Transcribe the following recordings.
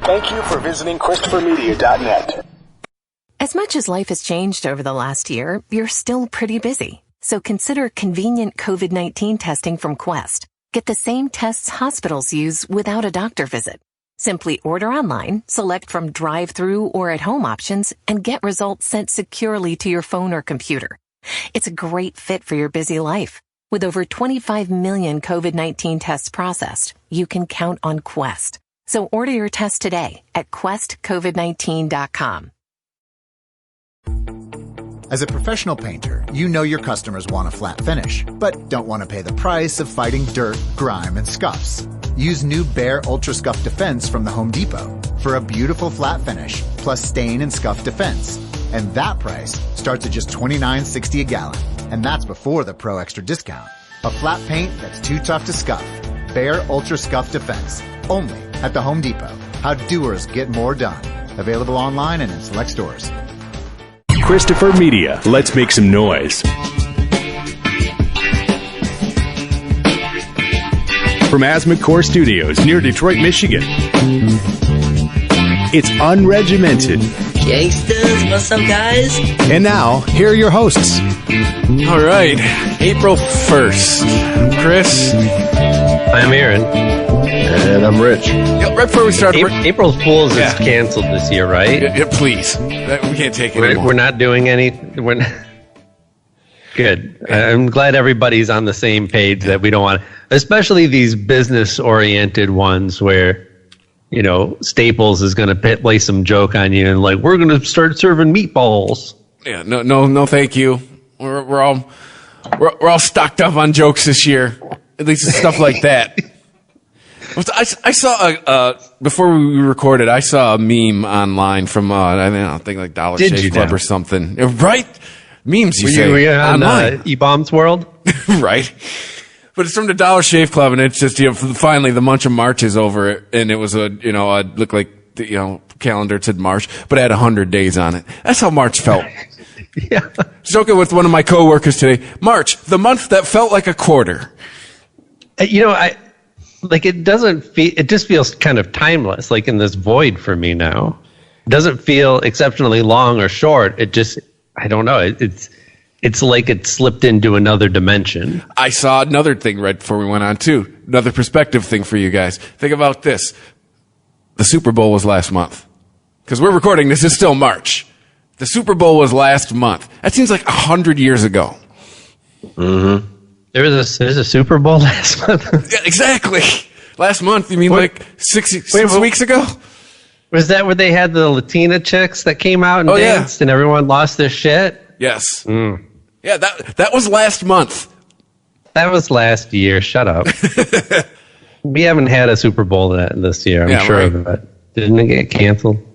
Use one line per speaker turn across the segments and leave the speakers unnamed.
Thank you for visiting ChristopherMedia.net.
As much as life has changed over the last year, you're still pretty busy. So consider convenient COVID-19 testing from Quest. Get the same tests hospitals use without a doctor visit. Simply order online, select from drive-through or at-home options, and get results sent securely to your phone or computer. It's a great fit for your busy life. With over 25 million COVID-19 tests processed, you can count on Quest. So order your test today at questcovid19.com.
As a professional painter, you know your customers want a flat finish, but don't want to pay the price of fighting dirt, grime, and scuffs. Use new Bare Ultra Scuff Defense from the Home Depot for a beautiful flat finish, plus stain and scuff defense. And that price starts at just $29.60 a gallon. And that's before the Pro Extra discount. A flat paint that's too tough to scuff. Bare Ultra Scuff Defense. Only at the Home Depot. How doers get more done. Available online and in select stores.
Christopher Media. Let's make some noise. From Asthma Core Studios near Detroit, Michigan. It's unregimented.
Gangsters, what's up, guys?
And now, here are your hosts.
All right, April 1st. I'm Chris.
I'm Aaron.
And I'm Rich.
Yeah, right before we start...
April Fool's is canceled this year, right?
Yeah, please. We can't take it anymore.
We're not doing any... Good. I'm glad everybody's on the same page that we don't want... Especially these business-oriented ones where... You know, Staples is going to play some joke on you and like, we're going to start serving meatballs.
Yeah, no, thank you. We're all stocked up on jokes this year. At least stuff like that. I saw before we recorded, I saw a meme online from I think like Dollar Shave Club or something. Right? Memes you say
were you on
online.
E-Bombs World?
Right. But it's from the Dollar Shave Club, and it's just, finally the month of March is over, and it was looked like the, calendar said March, but it had 100 days on it. That's how March felt.
Yeah.
Joking with one of my coworkers today. March, the month that felt like a quarter.
It doesn't feel, it just feels kind of timeless, like in this void for me now. It doesn't feel exceptionally long or short. It just, I don't know. It's like it slipped into another dimension.
I saw another thing right before we went on, too. Another perspective thing for you guys. Think about this. The Super Bowl was last month. Because we're recording, this is still March. The Super Bowl was last month. That seems like 100 years ago.
Mm-hmm. There's a Super Bowl last month?
Yeah, exactly. Last month, you mean like six weeks ago?
Was that where they had the Latina chicks that came out and danced and everyone lost their shit?
Yes. Mm. Yeah, that was last month.
That was last year. Shut up. We haven't had a Super Bowl this year, I'm sure of it. Didn't it get canceled?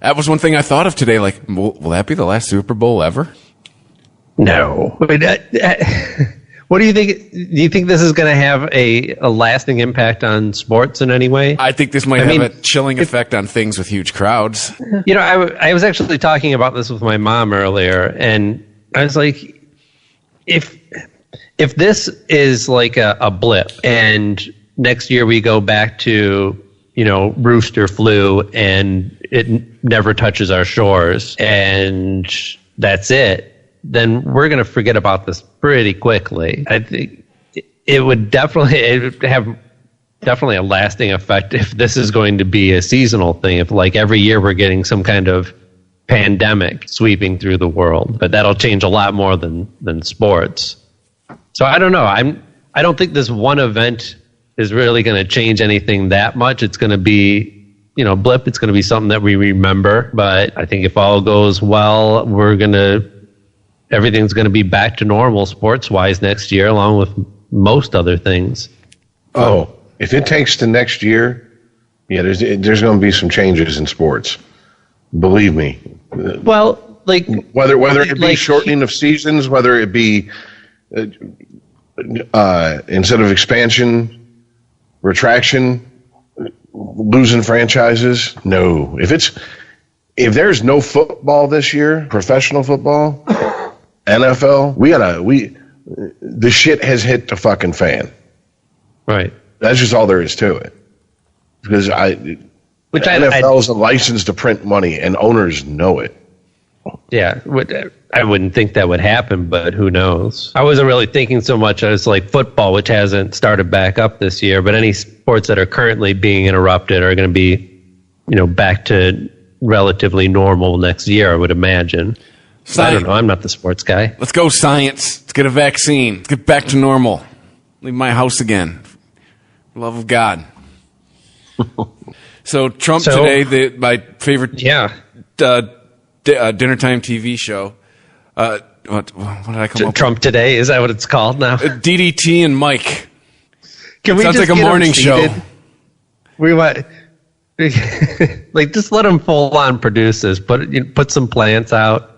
That was one thing I thought of today. Like, will that be the last Super Bowl ever?
No. What do you think? Do you think this is going to have a lasting impact on sports in any way?
I think this might have a chilling effect on things with huge crowds.
I was actually talking about this with my mom earlier, and I was like, if this is like a blip, and next year we go back to rooster flu, and it never touches our shores, and that's it, then we're going to forget about this pretty quickly. I think it would have definitely a lasting effect if this is going to be a seasonal thing. If like every year we're getting some kind of pandemic sweeping through the world, but that'll change a lot more than sports. So I don't know. I don't think this one event is really going to change anything that much. It's going to be, blip. It's going to be something that we remember. But I think if all goes well, everything's going to be back to normal sports-wise next year, along with most other things.
Oh, if it takes to next year, yeah, there's going to be some changes in sports. Believe me.
Well, like
whether it be shortening of seasons, whether it be instead of expansion, retraction, losing franchises. No, if there's no football this year, professional football, NFL, the shit has hit the fucking fan.
Right.
That's just all there is to it. Because
Which
the NFL is a license to print money, and owners know it.
Yeah, I wouldn't think that would happen, but who knows? I wasn't really thinking so much as like football, which hasn't started back up this year, but any sports that are currently being interrupted are going to be, back to relatively normal next year, I would imagine. I don't know. I'm not the sports guy.
Let's go science. Let's get a vaccine. Let's get back to normal. Leave my house again. For the love of God. So Trump today, my favorite dinner time TV show. What did I come up
Trump
with?
Today? Is that what it's called now?
DDT and Mike.
Can we
Sounds
just
like a
get
morning
him
show.
seated? We want just let him full on produce this. Put some plants out.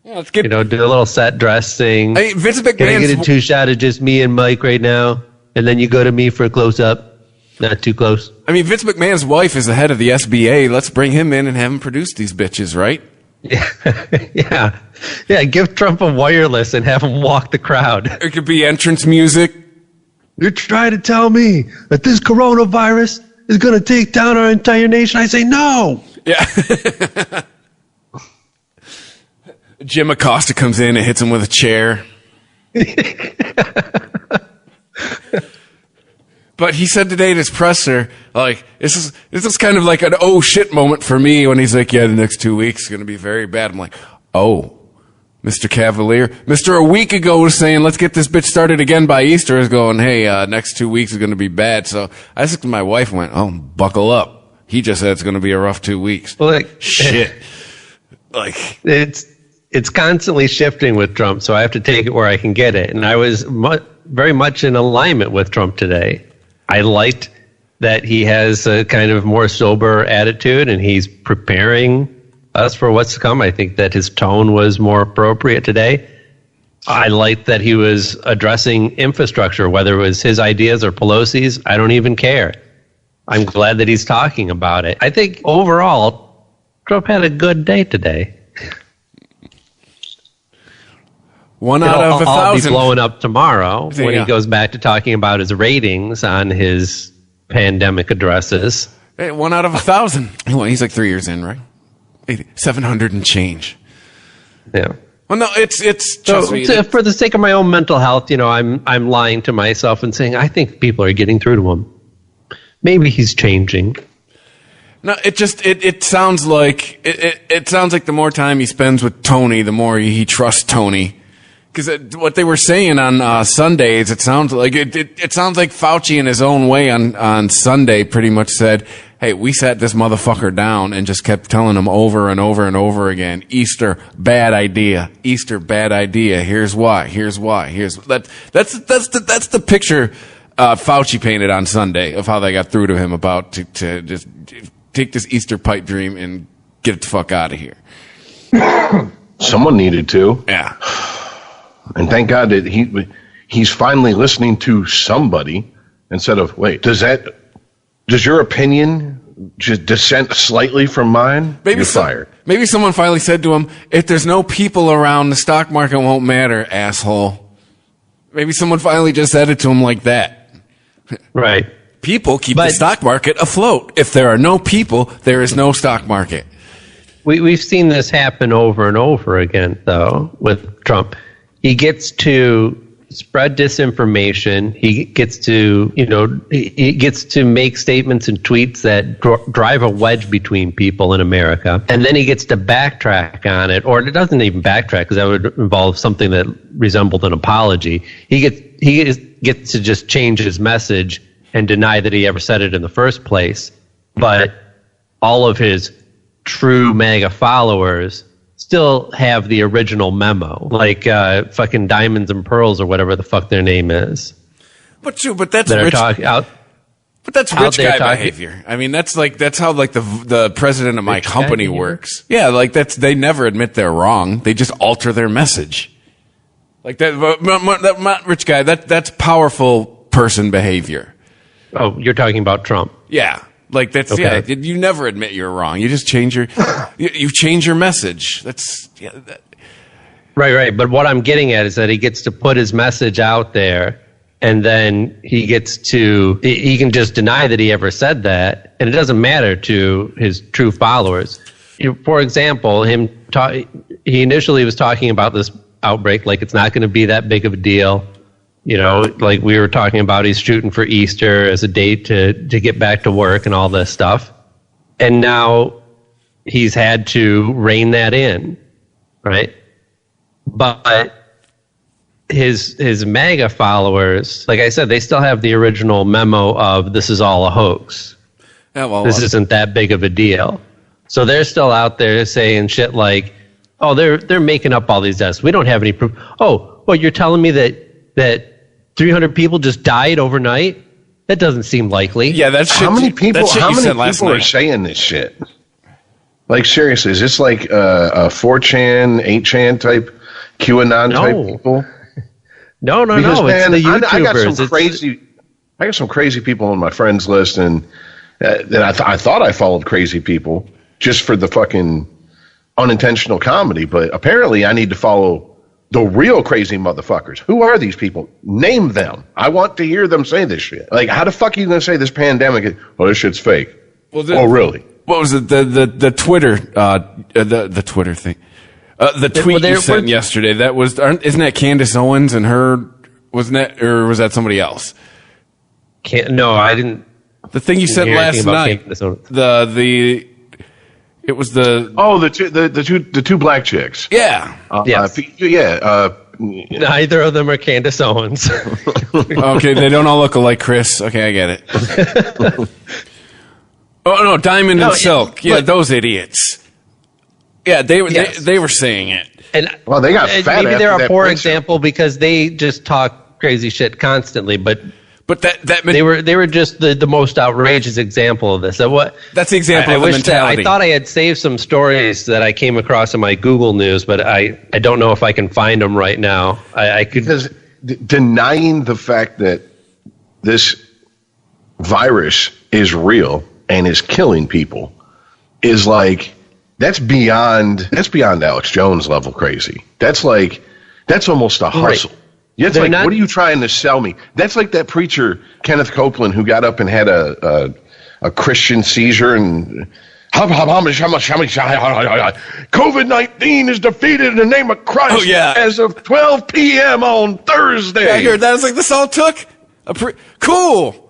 Yeah, let's get
do a little set dressing.
Hey, Vince
Can I get a
McMahon's
2-shot of just me and Mike right now, and then you go to me for a close up. Not too close.
Vince McMahon's wife is the head of the SBA. Let's bring him in and have him produce these bitches, right?
Yeah. Give Trump a wireless and have him walk the crowd.
It could be entrance music.
You're trying to tell me that this coronavirus is going to take down our entire nation? I say no.
Yeah. Jim Acosta comes in and hits him with a chair. But he said today in his presser, like, this is kind of like an oh shit moment for me when he's like, yeah, the next 2 weeks is going to be very bad. I'm like, oh, Mr. Cavalier. Mr. a week ago was saying, let's get this bitch started again by Easter, is going, hey, next 2 weeks is going to be bad. So I looked at my wife and went, oh, buckle up. He just said it's going to be a rough 2 weeks.
Well,
shit. Like,
it's constantly shifting with Trump, so I have to take it where I can get it. And I was very much in alignment with Trump today. I liked that he has a kind of more sober attitude and he's preparing us for what's to come. I think that his tone was more appropriate today. I liked that he was addressing infrastructure, whether it was his ideas or Pelosi's. I don't even care. I'm glad that he's talking about it. I think overall, Trump had a good day today.
One out of 1,000.
I'll be blowing up tomorrow when he goes back to talking about his ratings on his pandemic addresses.
Hey, 1 out of 1,000. Well, he's like 3 years in, right? 700 and change.
Yeah.
Well, no, it's trust me.
For the sake of my own mental health, I'm lying to myself and saying I think people are getting through to him. Maybe he's changing.
No, it sounds like it sounds like the more time he spends with Tony, the more he trusts Tony. Because what they were saying on Sundays, it sounds like it sounds like Fauci in his own way on Sunday pretty much said, "Hey, we sat this motherfucker down and just kept telling him over and over and over again, Easter, bad idea. Easter, bad idea. Here's why. Here's why. That's the picture Fauci painted on Sunday of how they got through to him about to just take this Easter pipe dream and get it the fuck out of here.
Someone needed to.
Yeah.
And thank God that he's finally listening to somebody instead of, wait, does your opinion just dissent slightly from mine? You're fired.
Maybe someone finally said to him, if there's no people around, the stock market won't matter, asshole. Maybe someone finally just said it to him like that.
Right.
People keep the stock market afloat. If there are no people, there is no stock market.
We've seen this happen over and over again, though, with Trump. He gets to spread disinformation. He gets to, make statements and tweets that drive a wedge between people in America. And then he gets to backtrack on it, or it doesn't even backtrack because that would involve something that resembled an apology. He gets to just change his message and deny that he ever said it in the first place. But all of his true MAGA followers still have the original memo, like fucking Diamonds and Pearls or whatever the fuck their name is.
But that's rich. But that's rich guy behavior. I mean, that's how the president of my company works. Yeah, like they never admit they're wrong. They just alter their message. Like that rich guy. That's powerful person behavior.
Oh, you're talking about Trump.
Yeah. Like that's okay. Yeah. You never admit you're wrong. You just change you change your message.
Right. But what I'm getting at is that he gets to put his message out there and then he can just deny that he ever said that, and it doesn't matter to his true followers. For example, he initially was talking about this outbreak like it's not going to be that big of a deal. Like we were talking about, he's shooting for Easter as a date to get back to work and all this stuff. And now he's had to rein that in, right? But his MAGA followers, like I said, they still have the original memo of this is all a hoax.
Yeah, well,
this isn't that big of a deal. So they're still out there saying shit like, oh, they're making up all these deaths. We don't have any proof. Oh, well, you're telling me that 300 people just died overnight? That doesn't seem likely.
Yeah, that's shit.
How many people
are
saying this shit? Like, seriously, is this like a 4chan, 8chan type, QAnon type people?
No.
Because, man,
it's the YouTubers.
I got some crazy people on my friends list, and that I thought I followed crazy people just for the fucking unintentional comedy, but apparently I need to follow the real crazy motherfuckers. Who are these people? Name them. I want to hear them say this shit. Like, how the fuck are you going to say this pandemic this shit's fake?
Well,
really?
What was it? The Twitter, the Twitter thing. The tweet you sent yesterday, isn't that Candace Owens and her, wasn't that, or was that somebody else?
No, I didn't.
The thing you sent last night, it was
the two black chicks.
Yeah.
Yes. Neither of them are Candace Owens.
Okay, they don't all look alike, Chris. Okay, I get it. Oh no, Diamond and Silk. Yeah, those idiots. Yeah, they were saying it.
And
they got fat.
Maybe they're a poor example because they just talk crazy shit constantly, but they were just the most outrageous example of this.
That's the example of the mentality.
I thought I had saved some stories that I came across in my Google News, but I don't know if I can find them right now. I could,
because denying the fact that this virus is real and is killing people is like, that's beyond Alex Jones level crazy. That's almost a hustle. Right. Yeah, it's what are you trying to sell me? That's like that preacher, Kenneth Copeland, who got up and had a Christian seizure and COVID-19 is defeated in the name of Christ as of 12 p.m. on Thursday.
I heard that. I was like, this all took cool.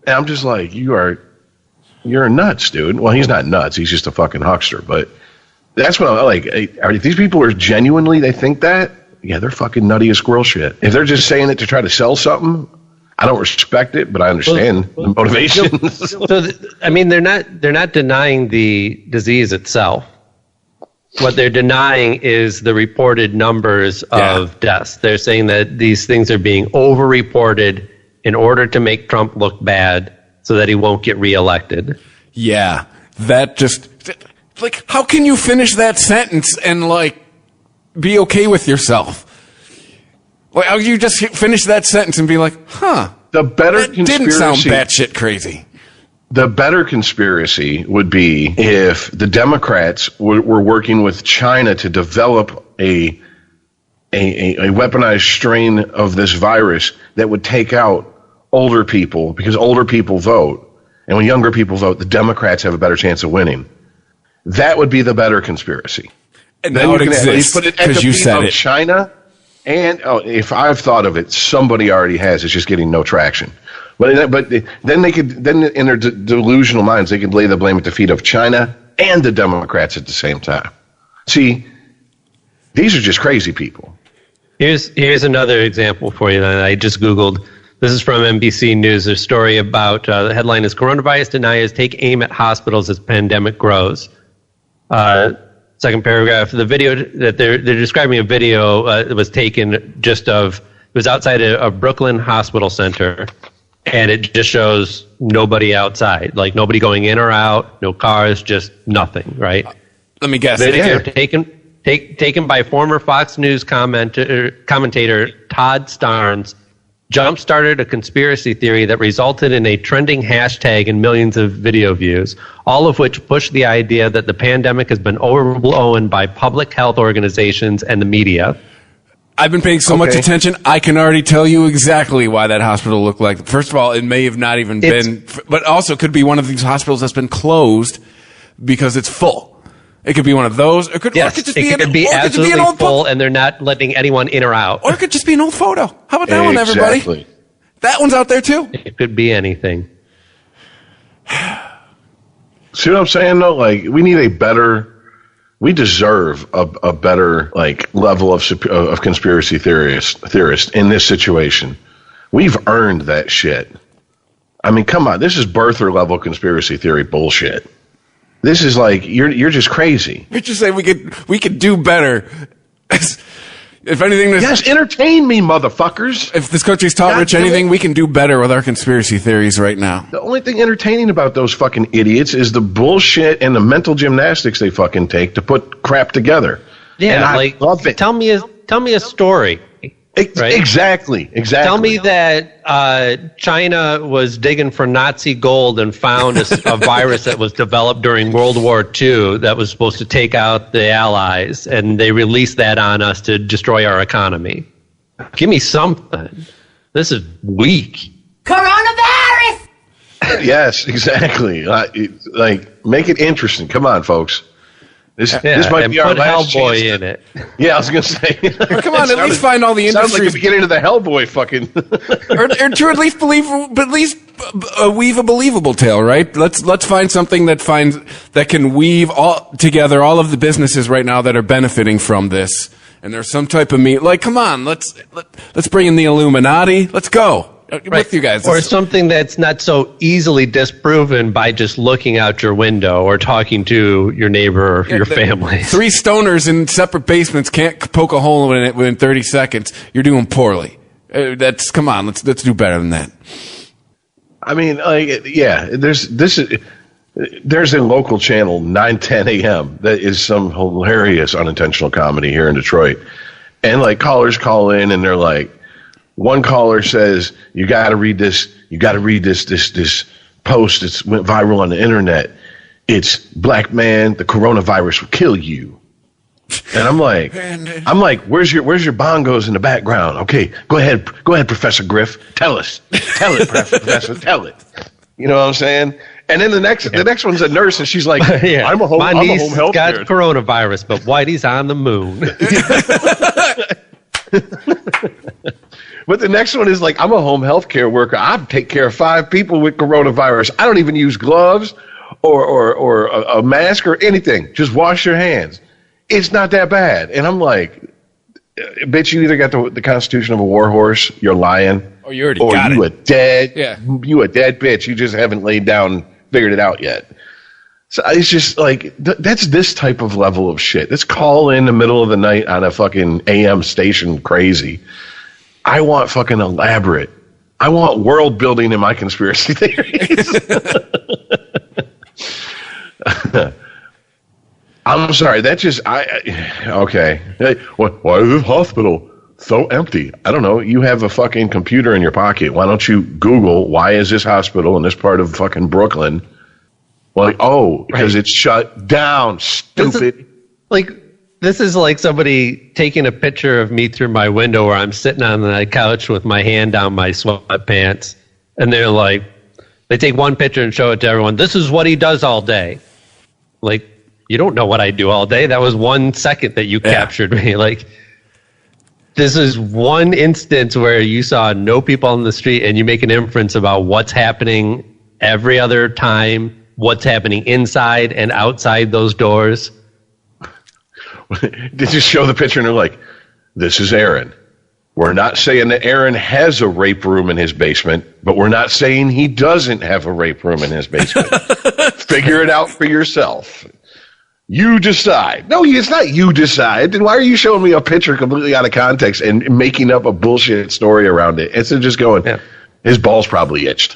And I'm just like, you're nuts, dude. Well, he's not nuts. He's just a fucking huckster. But that's what I'm like. If these people are genuinely, they think that, yeah, they're fucking nutty as squirrel shit. If they're just saying it to try to sell something, I don't respect it, but I understand the motivations.
They're not denying the disease itself. What they're denying is the reported numbers of deaths. They're saying that these things are being overreported in order to make Trump look bad so that he won't get reelected.
Yeah, that just, like, how can you finish that sentence and, like, be okay with yourself? Like, how you just finish that sentence and be like, that didn't sound batshit crazy.
The better conspiracy would be if the Democrats were working with China to develop a weaponized strain of this virus that would take out older people, because older people vote, and when younger people vote, the Democrats have a better chance of winning. That would be the better conspiracy.
And then you can at least put it at the feet of
China. And if I've thought of it, somebody already has. It's just getting no traction. But then in their delusional minds, they could lay the blame at the feet of China and the Democrats at the same time. See, these are just crazy people.
Here's another example for you that I just Googled. This is from NBC News. A story about, the headline is Coronavirus-deniers take aim at hospitals as pandemic grows. Second paragraph, the video that they're describing a video that was taken it was outside a Brooklyn hospital center, and it just shows nobody outside, like nobody going in or out, no cars, just nothing, right?
Let me guess.
Video taken by former Fox News commentator Todd Starnes jump-started a conspiracy theory that resulted in a trending hashtag and millions of video views, all of which pushed the idea that the pandemic has been overblown by public health organizations and the media.
I've been paying so much attention, I can already tell you exactly why that hospital looked like. First of all, it may have not even been, but also could be one of these hospitals that's been closed because it's full. It could be one of those. Or it could just be
absolutely
an old
full, and they're not letting anyone in or out.
Or it could just be an old photo. How about that one, everybody? That one's out there too.
It could be anything.
See what I'm saying, though? Like, we deserve a better, like, level of conspiracy theorist in this situation. We've earned that shit. I mean, come on. This is birther level conspiracy theory bullshit. This is like, you're just crazy.
You're just saying we could do better. If anything,
yes, entertain me, motherfuckers.
If this country's taught Rich anything, we can do better with our conspiracy theories right now.
The only thing entertaining about those fucking idiots is the bullshit and the mental gymnastics they fucking take to put crap together.
Yeah,
and I love it.
Tell me a story. Right?
Exactly.
Tell me that China was digging for Nazi gold and found a virus that was developed during World War II that was supposed to take out the Allies, and they released that on us to destroy our economy. Give me something. This is weak.
Coronavirus!
Yes, exactly. Like, make it interesting. Come on, folks. This might be our last
Hellboy
chance.
in it.
Yeah, I was going to say.
Come on, at least find all the industries.
Sounds like the beginning of the Hellboy fucking.
or to at least weave a believable tale, right? Let's find something that can weave all together all of the businesses right now that are benefiting from this. And there's some type of like, come on, let's bring in the Illuminati. Let's go. With you guys.
Or something that's not so easily disproven by just looking out your window or talking to your neighbor or your family.
3 stoners in separate basements can't poke a hole in it within 30 seconds. You're doing poorly. Come on, let's do better than that.
I mean, like, yeah, there's a local channel, 9:10 a.m. that is some hilarious unintentional comedy here in Detroit. And like callers call in and they're like, one caller says, you got to read this post that's went viral on the internet. It's black man, the coronavirus will kill you. And I'm like, where's your bongos in the background? Okay, go ahead, Professor Griff. Tell it, Professor, tell it. You know what I'm saying? And then the next one's a nurse, and she's like, I'm a home health
got
care.
coronavirus, but Whitey's on the moon.
But the next one is like, I'm a home health care worker. I take care of 5 people with coronavirus. I don't even use gloves or a mask or anything. Just wash your hands. It's not that bad. And I'm like, bitch, you either got the constitution of a war horse, you're lying,
or you already got it.
You a dead bitch. You just haven't laid down and figured it out yet. So it's just like, that's this type of level of shit. Let's call in the middle of the night on a fucking AM station crazy. I want fucking elaborate. I want world building in my conspiracy theories. I'm sorry. That just, okay. Why is this hospital so empty? I don't know. You have a fucking computer in your pocket. Why don't you Google, why is this hospital in this part of fucking Brooklyn? Like, because it's shut down, stupid.
This is like somebody taking a picture of me through my window where I'm sitting on the couch with my hand down my sweatpants. And they're like, they take one picture and show it to everyone. This is what he does all day. Like, you don't know what I do all day. That was 1 second that you captured me. Like, this is one instance where you saw no people on the street and you make an inference about what's happening every other time, what's happening inside and outside those doors.
Did you show the picture and they're like, this is Aaron. We're not saying that Aaron has a rape room in his basement, but we're not saying he doesn't have a rape room in his basement. Figure it out for yourself. You decide. No, it's not you decide. Then why are you showing me a picture completely out of context and making up a bullshit story around it? Instead of just going, his balls probably itched.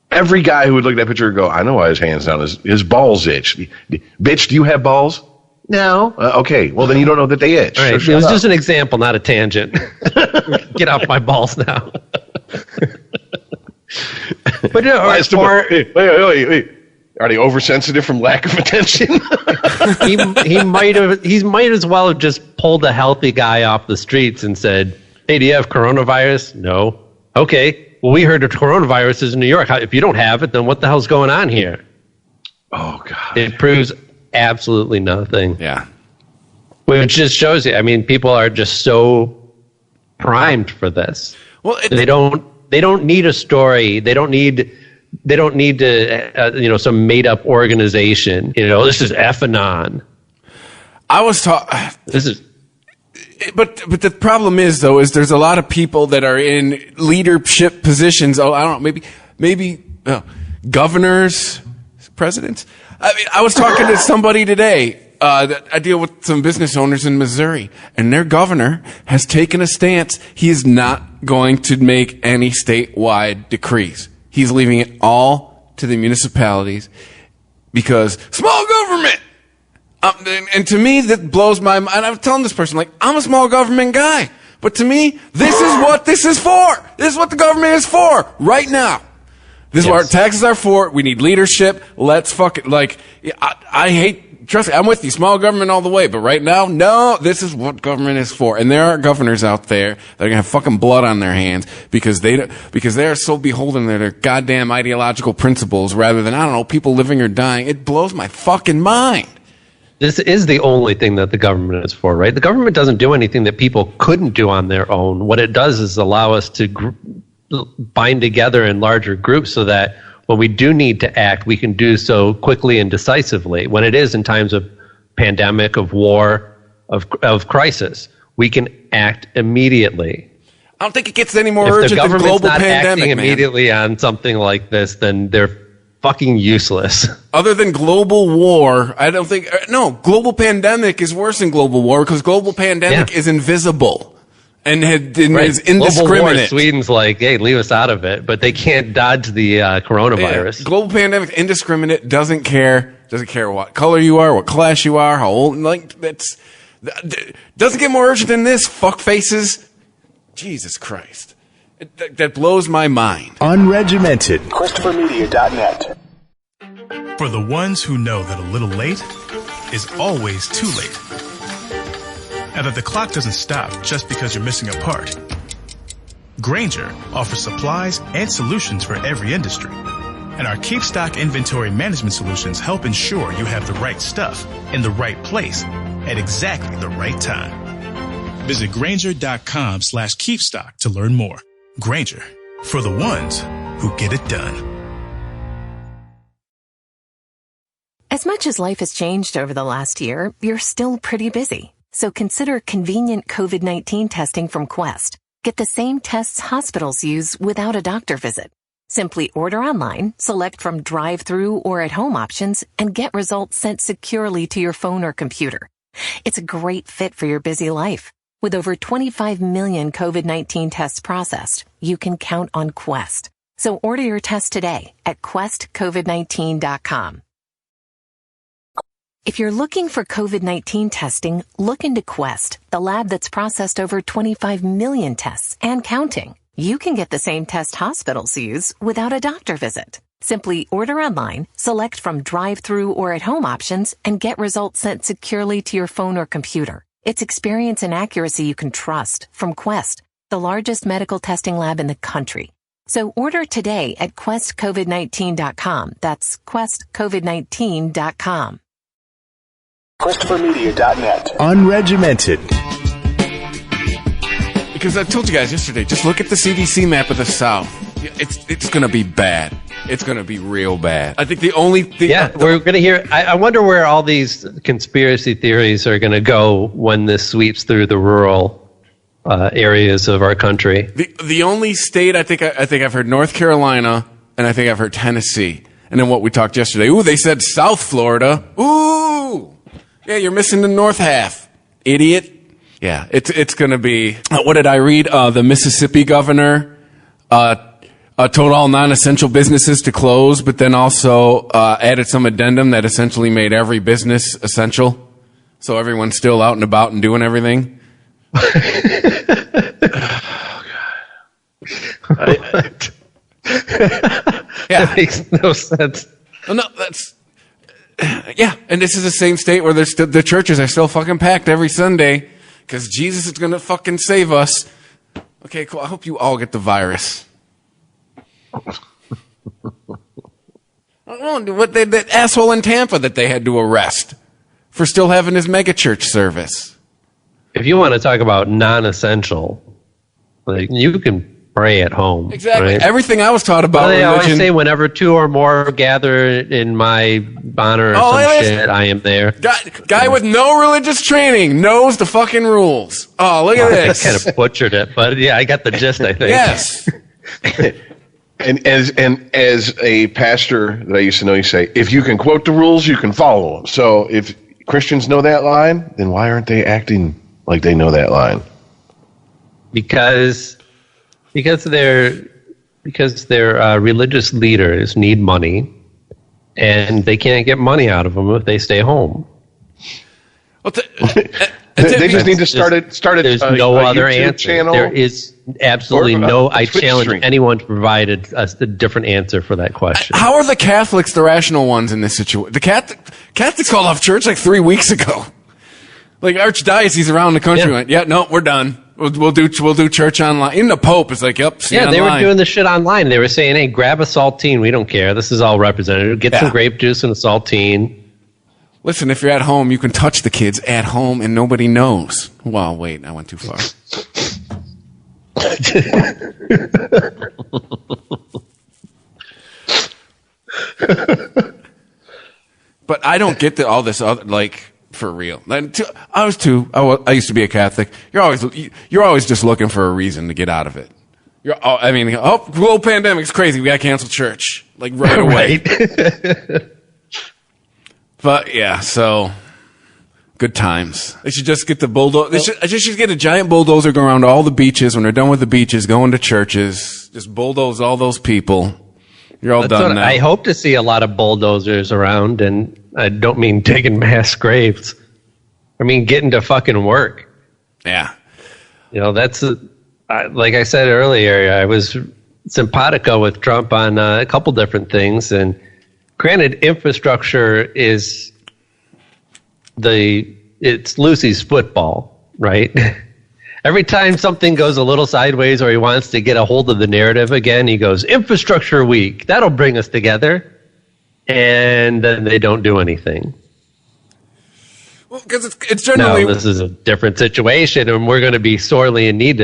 Every guy who would look at that picture would go, I know why his hand's down. His balls itch. Bitch, do you have balls? No. Okay. Well, then you don't know that they itch.
All right.
So
it was just an example, not a tangent. Get off my balls now. But
wait. Are Are they oversensitive from lack of attention?
he might as well have just pulled a healthy guy off the streets and said, "Hey, do you have coronavirus?" No. Okay. Well, we heard the coronavirus is in New York. If you don't have it, then what the hell's going on here?
Oh God!
It proves absolutely nothing.
Yeah.
Which just shows you. I mean, people are just so primed for this.
Well,
they don't need a story. They don't need to some made up organization. This is F-anon.
I was taught
this is.
But the problem is there's a lot of people that are in leadership positions. Oh, I don't know, maybe governors, presidents. I mean, I was talking to somebody today. I deal with some business owners in Missouri, and their governor has taken a stance. He is not going to make any statewide decrees. He's leaving it all to the municipalities because small government. And to me, that blows my mind. And I'm telling this person, like, I'm a small government guy. But to me, this is what this is for. This is what the government is for right now. This is what our taxes are for. We need leadership. Let's I hate, trust me, I'm with you, small government all the way. But right now, no, this is what government is for. And there are governors out there that are going to have fucking blood on their hands because they are so beholden to their goddamn ideological principles rather than, I don't know, people living or dying. It blows my fucking mind.
This is the only thing that the government is for, right? The government doesn't do anything that people couldn't do on their own. What it does is allow us to bind together in larger groups so that when we do need to act, we can do so quickly and decisively. When it is in times of pandemic, of war, of crisis, we can act immediately.
I don't think it gets any more urgent than global pandemic, man. If the government's not acting
immediately on something like this, then they're fucking useless.
Other than global war, I don't think. No, global pandemic is worse than global war because global pandemic is invisible and is indiscriminate.
Global war, Sweden's like, hey, leave us out of it, but they can't dodge the coronavirus.
Yeah. Global pandemic, indiscriminate, doesn't care what color you are, what class you are, how old. Doesn't get more urgent than this. Fuck faces. Jesus Christ. That blows my mind.
Unregimented. ChristopherMedia.net.
For the ones who know that a little late is always too late. And that the clock doesn't stop just because you're missing a part. Grainger offers supplies and solutions for every industry. And our Keep Stock inventory management solutions help ensure you have the right stuff in the right place at exactly the right time. Visit Grainger.com/keepstock to learn more. Grainger, for the ones who get it done.
As much as life has changed over the last year, you're still pretty busy. So consider convenient COVID-19 testing from Quest. Get the same tests hospitals use without a doctor visit. Simply order online, select from drive-through or at-home options, and get results sent securely to your phone or computer. It's a great fit for your busy life. With over 25 million COVID-19 tests processed, you can count on Quest. So order your test today at questcovid19.com. If you're looking for COVID-19 testing, look into Quest, the lab that's processed over 25 million tests and counting. You can get the same test hospitals use without a doctor visit. Simply order online, select from drive-through or at-home options, and get results sent securely to your phone or computer. It's experience and accuracy you can trust from Quest, the largest medical testing lab in the country. So order today at questcovid19.com. That's questcovid19.com.
ChristopherMedia.net. Unregimented.
Because I told you guys yesterday, just look at the CDC map of the South. It's going to be bad. It's going to be real bad. I think the only thing...
we're going to hear... I wonder where all these conspiracy theories are going to go when this sweeps through the rural areas of our country.
The only state I think I've heard North Carolina, and I think I've heard Tennessee. And then what we talked yesterday. Ooh, they said South Florida. Ooh! Yeah, you're missing the north half. Idiot. Yeah, it's going to be... What did I read? The Mississippi governor... told all non-essential businesses to close, but then also added some addendum that essentially made every business essential. So everyone's still out and about and doing everything.
Oh, God.
Yeah.
That makes no sense.
Oh, no, that's yeah. And this is the same state where there's the churches are still fucking packed every Sunday because Jesus is gonna fucking save us. Okay, cool. I hope you all get the virus. I don't know what that asshole in Tampa that they had to arrest for still having his megachurch service.
If you want to talk about non-essential, like you can pray at home.
Exactly.
Right?
Everything I was taught about
well, they
religion.
always say whenever 2 or more gather in my honor or some shit, I am there.
Guy with no religious training knows the fucking rules. Oh, look at this.
I kind of butchered it, but yeah, I got the gist, I think.
Yes.
And as a pastor that I used to know, you say, if you can quote the rules, you can follow them. So if Christians know that line, then why aren't they acting like they know that line?
Because their religious leaders need money, and they can't get money out of them if they stay home.
Well,
they just need to start it.
There's no other
YouTube
answer.
channel.
There is absolutely no. I challenge
stream.
anyone to provide us a different answer for that question.
How are the Catholics the rational ones in this situation? The Catholics called off church like 3 weeks ago. Like archdioceses around the country went, yeah, no, we're done. We'll do church online. Even the Pope is like, yep, see you
they
online.
were doing the shit online. They were saying, hey, grab a saltine. We don't care. This is all representative. Get some grape juice and a saltine.
Listen, if you're at home, you can touch the kids at home and nobody knows. Well, wait, I went too far. But I don't get all this other, like, for real. I used to be a Catholic. You're always just looking for a reason to get out of it. Global pandemic's crazy. We gotta cancel church like right away.
Right.
But yeah, so good times. They should just get the bulldozer. They should get a giant bulldozer go around to all the beaches when they're done with the beaches, going to churches, just bulldoze all those people. You're all done now.
I hope to see a lot of bulldozers around, and I don't mean digging mass graves. I mean getting to fucking work.
Yeah.
You know, that's like I said earlier, I was simpatico with Trump on a couple different things, and granted, infrastructure is it's Lucy's football, right? Every time something goes a little sideways or he wants to get a hold of the narrative again, he goes, Infrastructure Week, that'll bring us together. And then they don't do anything.
Well, because it's generally...
No, this is a different situation, and we're going to be sorely in need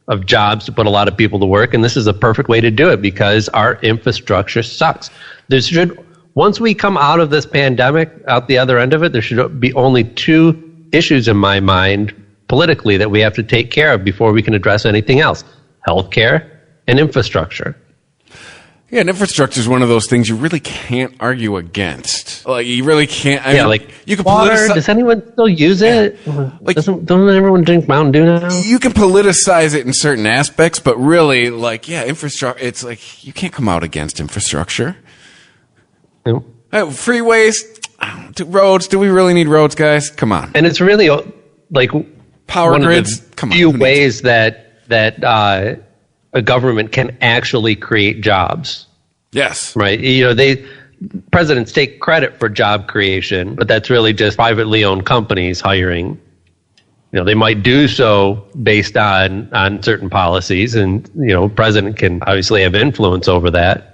of jobs to put a lot of people to work, and this is a perfect way to do it because our infrastructure sucks. Once we come out of this pandemic, out the other end of it, there should be only 2 issues in my mind politically that we have to take care of before we can address anything else: healthcare and infrastructure.
Yeah, and infrastructure is one of those things you really can't argue against. Like, you really can't. You can
water. Does anyone still use it?
Like,
doesn't everyone drink Mountain Dew now?
You can politicize it in certain aspects, but really, infrastructure. It's like you can't come out against infrastructure.
No.
Freeways, roads. Do we really need roads, guys? Come on.
And it's really like
power grids. Come on.
Few ways that a government can actually create jobs.
Yes.
Right. Presidents take credit for job creation, but that's really just privately owned companies hiring. They might do so based on certain policies, and president can obviously have influence over that,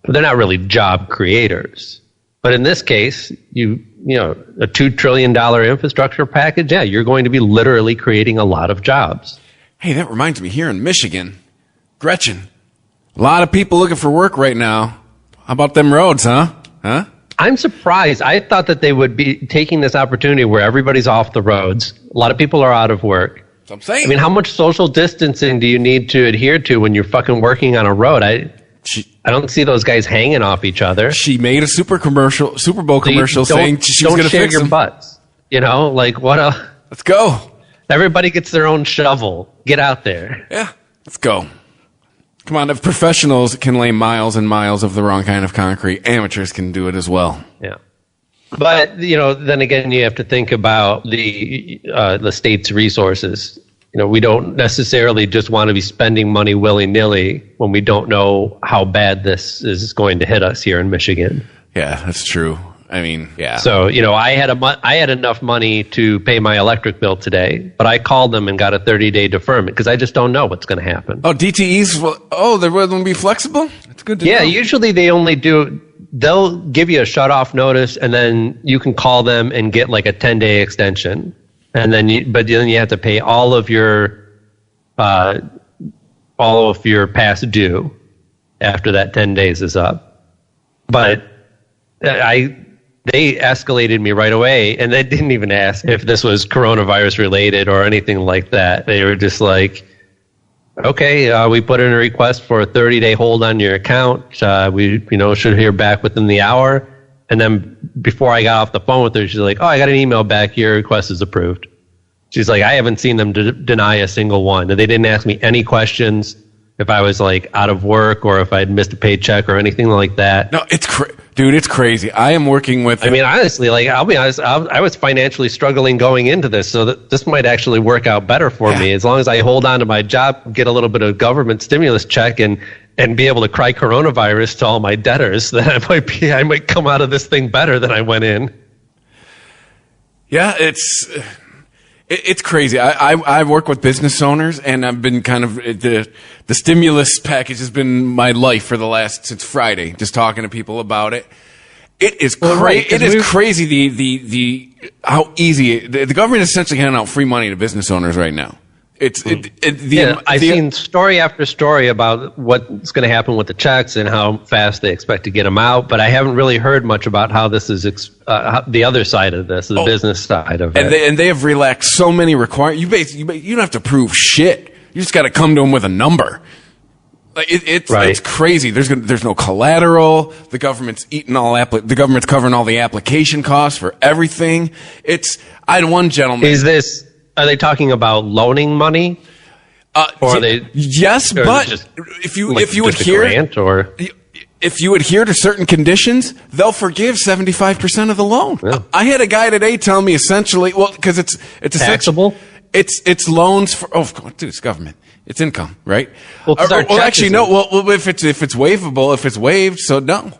but they're not really job creators. But in this case, a $2 trillion infrastructure package, you're going to be literally creating a lot of jobs.
Hey, that reminds me, here in Michigan, Gretchen, a lot of people looking for work right now. How about them roads, huh?
I'm surprised. I thought that they would be taking this opportunity where everybody's off the roads. A lot of people are out of work.
That's what I'm saying.
I mean, how much social distancing do you need to adhere to when you're fucking working on a road? I don't see those guys hanging off each other.
She made a Super Bowl commercial saying she was going to fix
your
them.
butts.
Let's go.
Everybody gets their own shovel. Get out there.
Yeah, let's go. Come on, if professionals can lay miles and miles of the wrong kind of concrete, amateurs can do it as well.
Yeah. But, then again, you have to think about the state's resources. We don't necessarily just want to be spending money willy-nilly when we don't know how bad this is going to hit us here in Michigan.
Yeah, that's true. I mean, yeah.
So, I had enough money to pay my electric bill today, but I called them and got a 30-day deferment because I just don't know what's going to happen.
Oh, DTEs? They're going to be flexible? That's good to know.
Yeah, usually they'll give you a shut-off notice, and then you can call them and get like a 10-day extension. And then you have to pay all of your past due after that 10 days is up. But they escalated me right away, and they didn't even ask if this was coronavirus related or anything like that. They were just like, okay, we put in a request for a 30-day hold on your account. We should hear back within the hour. And then before I got off the phone with her, she's like, oh, I got an email back. Your request is approved. She's like, I haven't seen them deny a single one. And they didn't ask me any questions if I was like out of work or if I'd missed a paycheck or anything like that.
No, dude, it's crazy. I am working with...
I mean, honestly, I'll be honest, I was financially struggling going into this, so that this might actually work out better for me. As long as I hold on to my job, get a little bit of government stimulus check, and be able to cry coronavirus to all my debtors, then I might come out of this thing better than I went in.
Yeah, it's crazy. I work with business owners, and I've been kind of the stimulus package has been my life since Friday. Just talking to people about it. It is crazy. It is crazy the how easy the government is essentially handing out free money to business owners right now.
I've seen story after story about what's going to happen with the checks and how fast they expect to get them out, but I haven't really heard much about how this is the other side of this, the business side of it.
And they have relaxed so many requirements. You don't have to prove shit. You just got to come to them with a number. Like it's crazy. There's no collateral. The government's the government's covering all the application costs for everything. I had one gentleman.
Are they talking about loaning money? Or are they?
Yes, but if you adhere to certain conditions, they'll forgive 75% of the loan. Yeah. I had a guy today tell me essentially, because it's
taxable.
It's loans for dude, it's government. It's income, right?
Actually,
no. Well, if it's waivable, if it's waived, so no.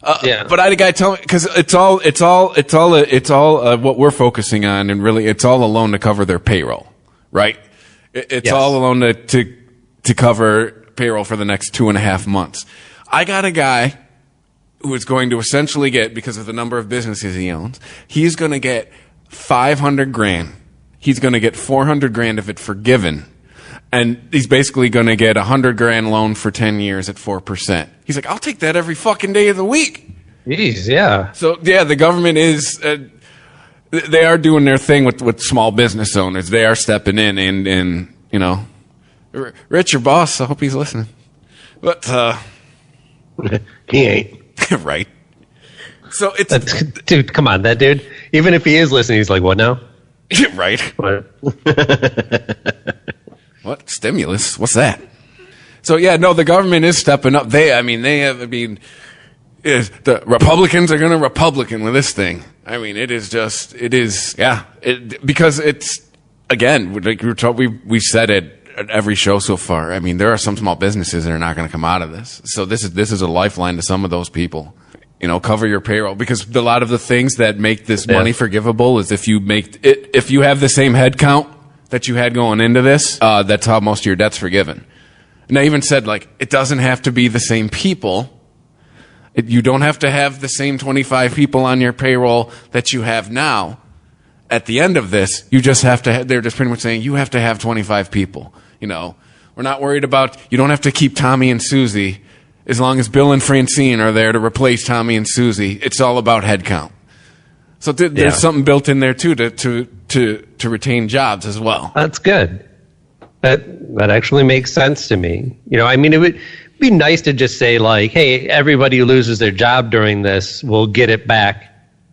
But I had a guy tell me, because it's all what we're focusing on, and really it's all a loan to cover their payroll, right? It's all a loan to cover payroll for the next 2.5 months. I got a guy who is going to essentially get, because of the number of businesses he owns, he's going to get $500,000. He's going to get $400,000 if it's forgiven. And he's basically going to get $100,000 loan for 10 years at 4%. He's like, I'll take that every fucking day of the week.
Jeez, yeah.
So yeah, the government is, they are doing their thing with small business owners. They are stepping in and Rich, your boss, I hope he's listening. But,
he ain't.
Right. So
dude, come on, that dude, even if he is listening, he's like, what now?
Right.
What?
What? Stimulus? What's that? So yeah, no, the government is stepping up. The Republicans are going to Republican with this thing. I mean, because it's, again, like we've said it at every show so far. I mean, there are some small businesses that are not going to come out of this. So this is a lifeline to some of those people. Cover your payroll, because a lot of the things that make this money forgivable is if you have the same head count that you had going into this, that's how most of your debt's forgiven. And I even said, it doesn't have to be the same people. You don't have to have the same 25 people on your payroll that you have now. At the end of this, you just have to they're just pretty much saying you have to have 25 people. We're not worried about, you don't have to keep Tommy and Susie. As long as Bill and Francine are there to replace Tommy and Susie, it's all about head count. So there's something built in there too to retain jobs as well.
That's good. That actually makes sense to me. It would be nice to just say hey, everybody who loses their job during this will get it back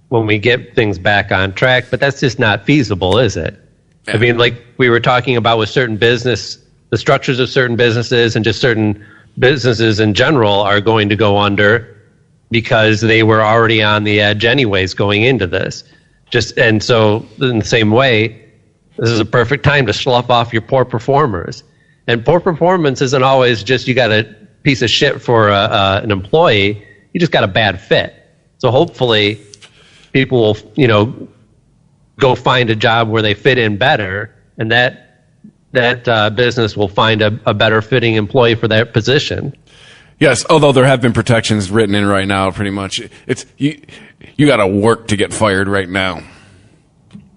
when we get things back on track. But that's just not feasible, is it? Yeah. I mean, like we were talking about with the structures of certain businesses and just certain businesses in general are going to go under because they were already on the edge anyways going into this. And so in the same way, this is a perfect time to slough off your poor performers. And poor performance isn't always just you got a piece of shit for an employee. You just got a bad fit. So hopefully people will, go find a job where they fit in better, and that business will find a better fitting employee for that position.
Yes, although there have been protections written in right now, pretty much. It's you got to work to get fired right now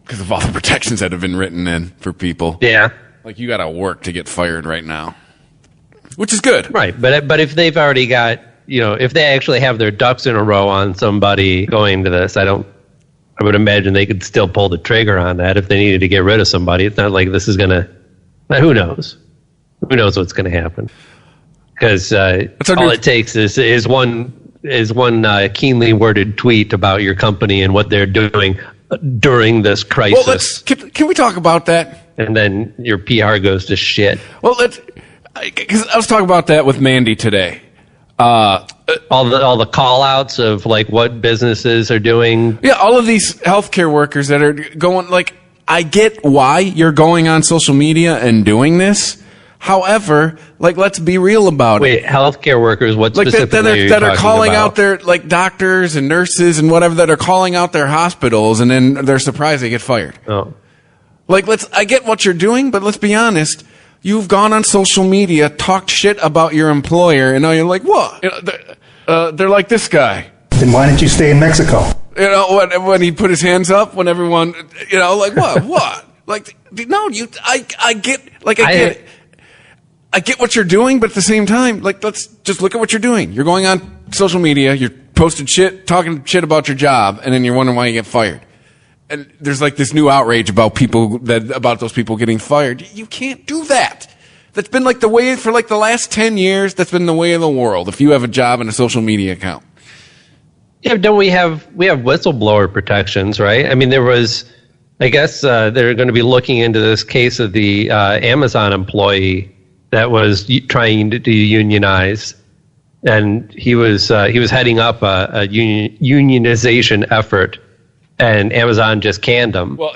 because of all the protections that have been written in for people.
Yeah.
Like, you got to work to get fired right now, which is good.
Right, but if they've already got, if they actually have their ducks in a row on somebody going to this, I would imagine they could still pull the trigger on that if they needed to get rid of somebody. It's not like this is going to, who knows? Who knows what's going to happen? Because all it takes is one keenly worded tweet about your company and what they're doing during this crisis.
Well, can we talk about that?
And then your PR goes to shit.
Well, because I was talking about that with Mandy today.
All the call outs of like what businesses are doing.
Yeah, all of these healthcare workers that are going, like, I get why you're going on social media and doing this. However, like, let's be real about it.
Wait, healthcare workers, what
like
specifically
that are calling out their, like, doctors and nurses and whatever, that are calling out their hospitals, and then they're surprised they get fired.
Oh.
Like, I get what you're doing, but let's be honest. You've gone on social media, talked shit about your employer, and now you're like, what? They're like this guy.
Then why didn't you stay in Mexico?
When he put his hands up, when everyone, like, what? Like, no, I get it. I get what you're doing, but at the same time, like, let's just look at what you're doing. You're going on social media, you're posting shit, talking shit about your job, and then you're wondering why you get fired. And there's like this new outrage about those people getting fired. You can't do that. That's been like the way for like the last 10 years. That's been the way of the world. If you have a job and a social media account.
Yeah, don't we have whistleblower protections, right? I mean, I guess they're going to be looking into this case of the Amazon employee that was trying to unionize, and he was heading up a unionization effort, and Amazon just canned him.
Well,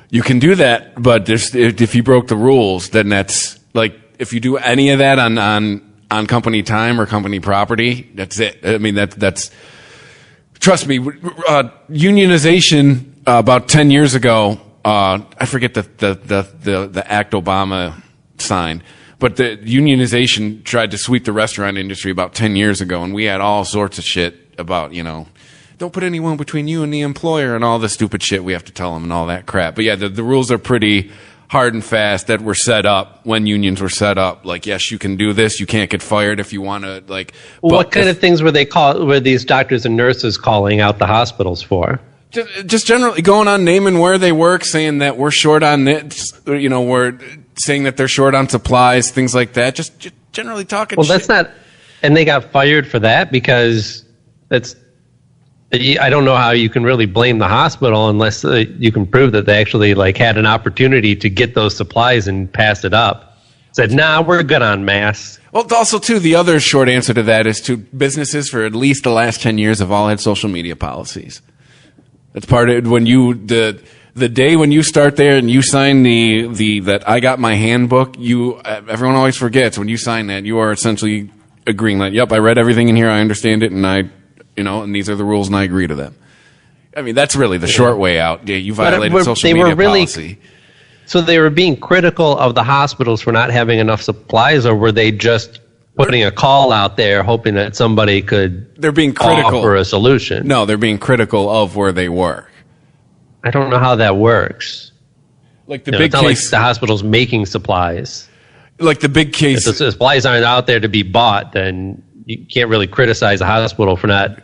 you can do that, but if you broke the rules, then that's like, if you do any of that on company time or company property, that's it. I mean, that's trust me, unionization about 10 years ago. I forget the act Obama signed, but the unionization tried to sweep the restaurant industry about 10 years ago, and we had all sorts of shit about, don't put anyone between you and the employer and all the stupid shit we have to tell them and all that crap. But yeah, the rules are pretty hard and fast that were set up when unions were set up. Like, yes, you can do this. You can't get fired if you want to, like.
What kind of things were these doctors and nurses calling out the hospitals for?
Just generally going on naming where they work, saying that we're short on it, we're saying that they're short on supplies, things like that. Just generally talking shit.
Well, that's not, and they got fired for that because I don't know how you can really blame the hospital unless you can prove that they actually like had an opportunity to get those supplies and pass it up. Said, nah, we're good on masks.
Well, also, too, the other short answer to that is businesses for at least the last 10 years have all had social media policies. That's part of it. When the day when you start there and you sign that I got my handbook, everyone always forgets when you sign that, you are essentially agreeing that, yep, I read everything in here, I understand it, and and these are the rules and I agree to them. I mean, that's really the short way out. Yeah, you violated social media policy.
So they were being critical of the hospitals for not having enough supplies, or were they just putting a call out there hoping that somebody could
they're being critical
offer a solution?
No, they're being critical of where they were.
I don't know how that works.
Like the big
it's not
case,
like the hospital's making supplies.
Like the big case,
if the supplies aren't out there to be bought, then you can't really criticize the hospital for not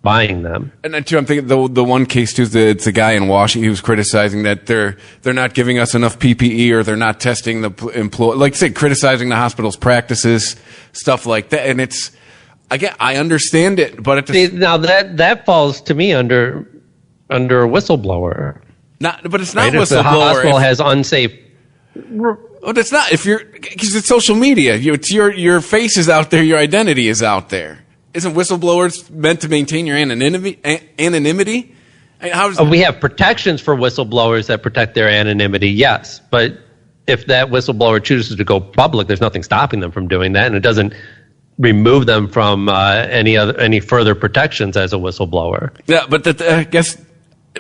buying them.
And then too, I'm thinking the one case too, it's a guy in Washington who was criticizing that they're not giving us enough PPE, or they're not testing the employee, like say criticizing the hospital's practices, stuff like that. And I understand it, but
now that falls to me under a whistleblower.
But it's not
right?
whistleblower.
If the hospital has unsafe.
But it's not because it's social media. It's your face is out there, your identity is out there. Isn't whistleblowers meant to maintain your anonymity?
We have protections for whistleblowers that protect their anonymity, yes. But if that whistleblower chooses to go public, there's nothing stopping them from doing that, and it doesn't remove them from any further protections as a whistleblower.
Yeah, but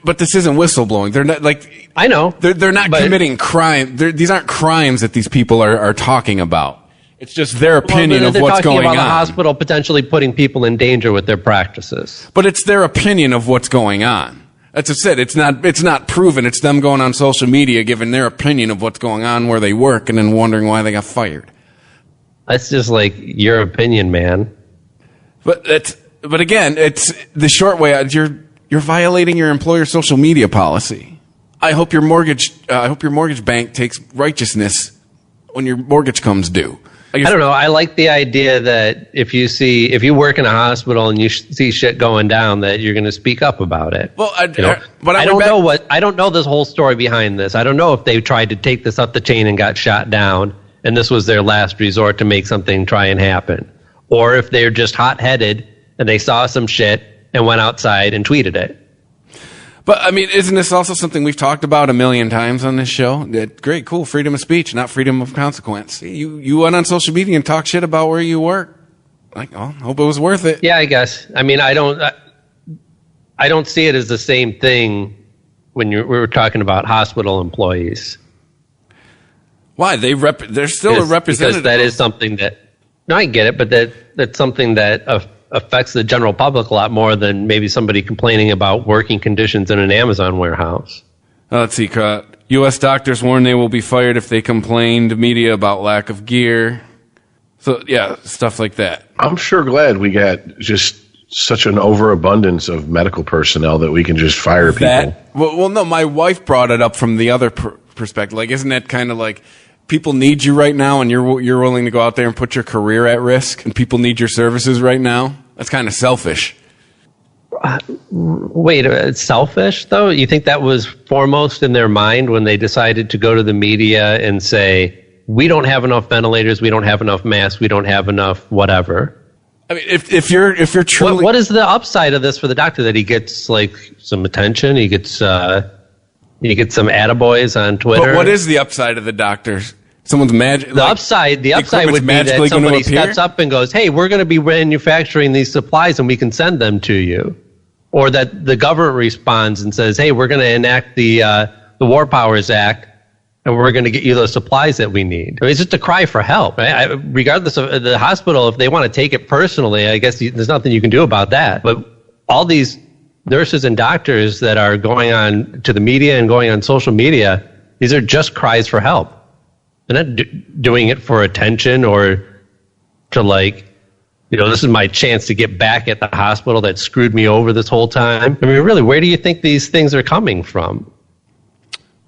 but this isn't whistleblowing. They're not like,
I know
they're not committing crime. These aren't crimes that these people are talking about. It's just their opinion of what's going on.
They're talking about the hospital potentially putting people in danger with their practices.
But it's their opinion of what's going on. That's what I said. It's not proven. It's them going on social media, giving their opinion of what's going on where they work, and then wondering why they got fired.
That's just like your opinion, man.
But again, it's the short way. You're violating your employer's social media policy. I hope your mortgage bank takes righteousness when your mortgage comes due.
I don't know. I like the idea that if you work in a hospital and you see shit going down, that you're going to speak up about it.
Well,
I don't know this whole story behind this. I don't know if they tried to take this up the chain and got shot down, and this was their last resort to make something try and happen, or if they're just hot-headed and they saw some shit and went outside and tweeted it.
But, I mean, isn't this also something we've talked about a million times on this show? That, great, cool, freedom of speech, not freedom of consequence. You went on social media and talked shit about where you work. Like, oh, hope it was worth it.
Yeah, I guess. I mean, I don't see it as the same thing when we were talking about hospital employees.
Why? They're still a representative.
Because that is something that, no, I get it, but that's something that affects the general public a lot more than maybe somebody complaining about working conditions in an Amazon warehouse.
Let's see. U.S. doctors warn they will be fired if they complain to media about lack of gear. So, yeah, stuff like that.
I'm sure glad we got just such an overabundance of medical personnel that we can just fire people.
Well, no, my wife brought it up from the other perspective. Like, isn't that kind of like people need you right now and you're willing to go out there and put your career at risk, and people need your services right now? That's kind of selfish.
Wait, it's selfish, though? You think that was foremost in their mind when they decided to go to the media and say, we don't have enough ventilators, we don't have enough masks, we don't have enough whatever?
I mean, if you're truly...
What is the upside of this for the doctor? That he gets, like, some attention? He gets some attaboys on Twitter?
But what is the upside of the doctors? Someone's magic.
The upside would be that somebody steps up and goes, "Hey, we're going to be manufacturing these supplies, and we can send them to you," or that the government responds and says, "Hey, we're going to enact the War Powers Act, and we're going to get you those supplies that we need." I mean, it's just a cry for help. Right? Regardless of the hospital, if they want to take it personally, I guess there's nothing you can do about that. But all these nurses and doctors that are going on to the media and going on social media, these are just cries for help. They're not doing it for attention or to, like, this is my chance to get back at the hospital that screwed me over this whole time. I mean, really, where do you think these things are coming from?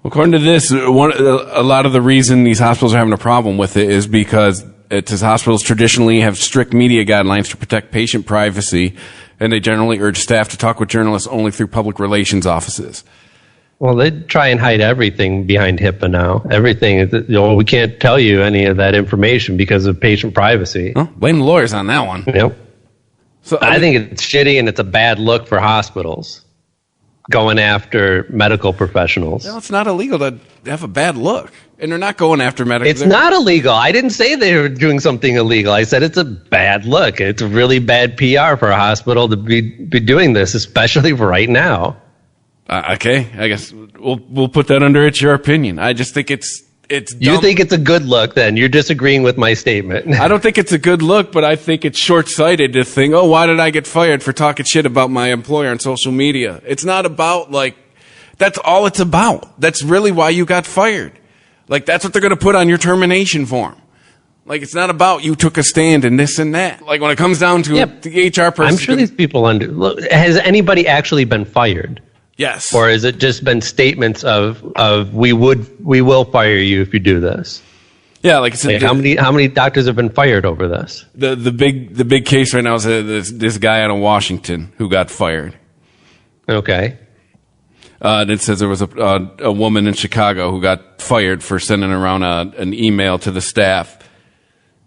According to this, a lot of the reason these hospitals are having a problem with it is because it says hospitals traditionally have strict media guidelines to protect patient privacy, and they generally urge staff to talk with journalists only through public relations offices.
Well, they try and hide everything behind HIPAA now. Everything, we can't tell you any of that information because of patient privacy.
Well, blame the lawyers on that one.
Yep. So I think it's shitty and it's a bad look for hospitals going after medical professionals.
Well, it's not illegal to have a bad look. And they're not going after medical.
It's not illegal. I didn't say they were doing something illegal. I said it's a bad look. It's a really bad PR for a hospital to be doing this, especially for right now.
Okay, I guess we'll put that under it's your opinion. I just think it's dumb.
You think it's a good look, then? You're disagreeing with my statement.
I don't think it's a good look, but I think it's short-sighted to think, oh, why did I get fired for talking shit about my employer on social media? It's not about, like, that's all it's about. That's really why you got fired. Like, that's what they're going to put on your termination form. Like, it's not about you took a stand and this and that. Like, when it comes down to the HR person.
I'm sure these people has anybody actually been fired?
Yes.
Or has it just been statements of we will fire you if you do this?
Yeah, like I said,
how many doctors have been fired over this?
The big case right now is this guy out of Washington who got fired.
Okay.
And it says there was a woman in Chicago who got fired for sending around an email to the staff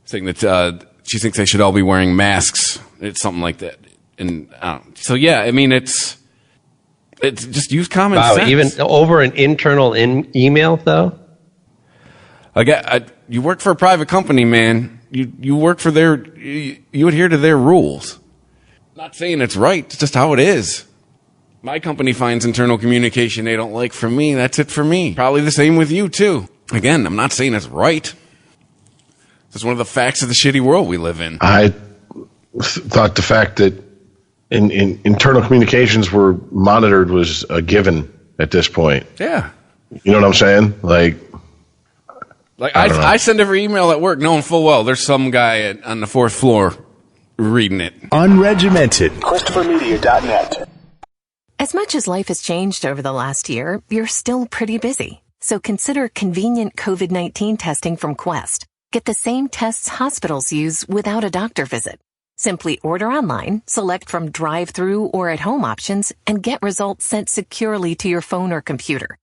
saying that she thinks they should all be wearing masks. It's something like that. And so yeah, I mean it's just use common sense.
Even over an internal email, though?
You work for a private company, man. You work for you adhere to their rules. Not saying it's right. It's just how it is. My company finds internal communication they don't like from me. That's it for me. Probably the same with you, too. Again, I'm not saying it's right. It's one of the facts of the shitty world we live in.
I thought the fact that in internal communications were monitored was a given at this point.
Yeah.
You know what I'm saying? Like
I send every email at work knowing full well there's some guy on the 4th floor reading it.
Unregimented. ChristopherMedia.net.
As much as life has changed over the last year, you're still pretty busy. So consider convenient COVID-19 testing from Quest. Get the same tests hospitals use without a doctor visit. Simply order online, select from drive-through or at-home options, and get results sent securely to your phone or computer.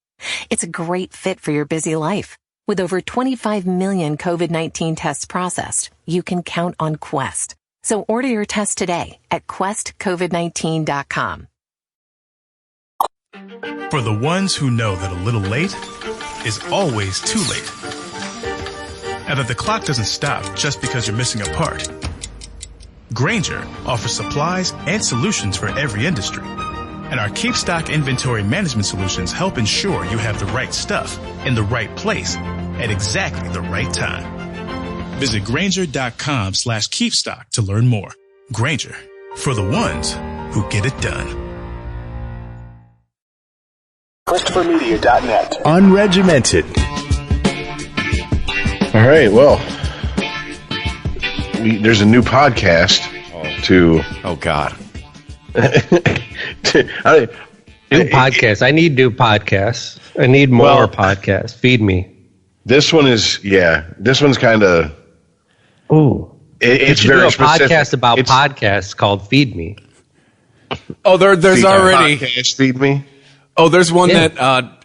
It's a great fit for your busy life. With over 25 million COVID-19 tests processed, you can count on Quest. So order your test today at questcovid19.com.
For the ones who know that a little late is always too late. And that the clock doesn't stop just because you're missing a part. Grainger offers supplies and solutions for every industry. And our Keep Stock inventory management solutions help ensure you have the right stuff in the right place at exactly the right time. Visit Grainger.com/keepstock to learn more. Grainger, for the ones who get it done.
ChristopherMedia.net. Unregimented.
all right, well, there's a new podcast to.
Oh God.
New podcasts. I need new podcasts. I need more podcasts. Feed me.
This one is, this one's kind of.
Ooh.
It's
do
very
a
specific.
podcast about podcasts called Feed Me.
Oh, there's already.
Podcast Feed Me?
Oh, there's one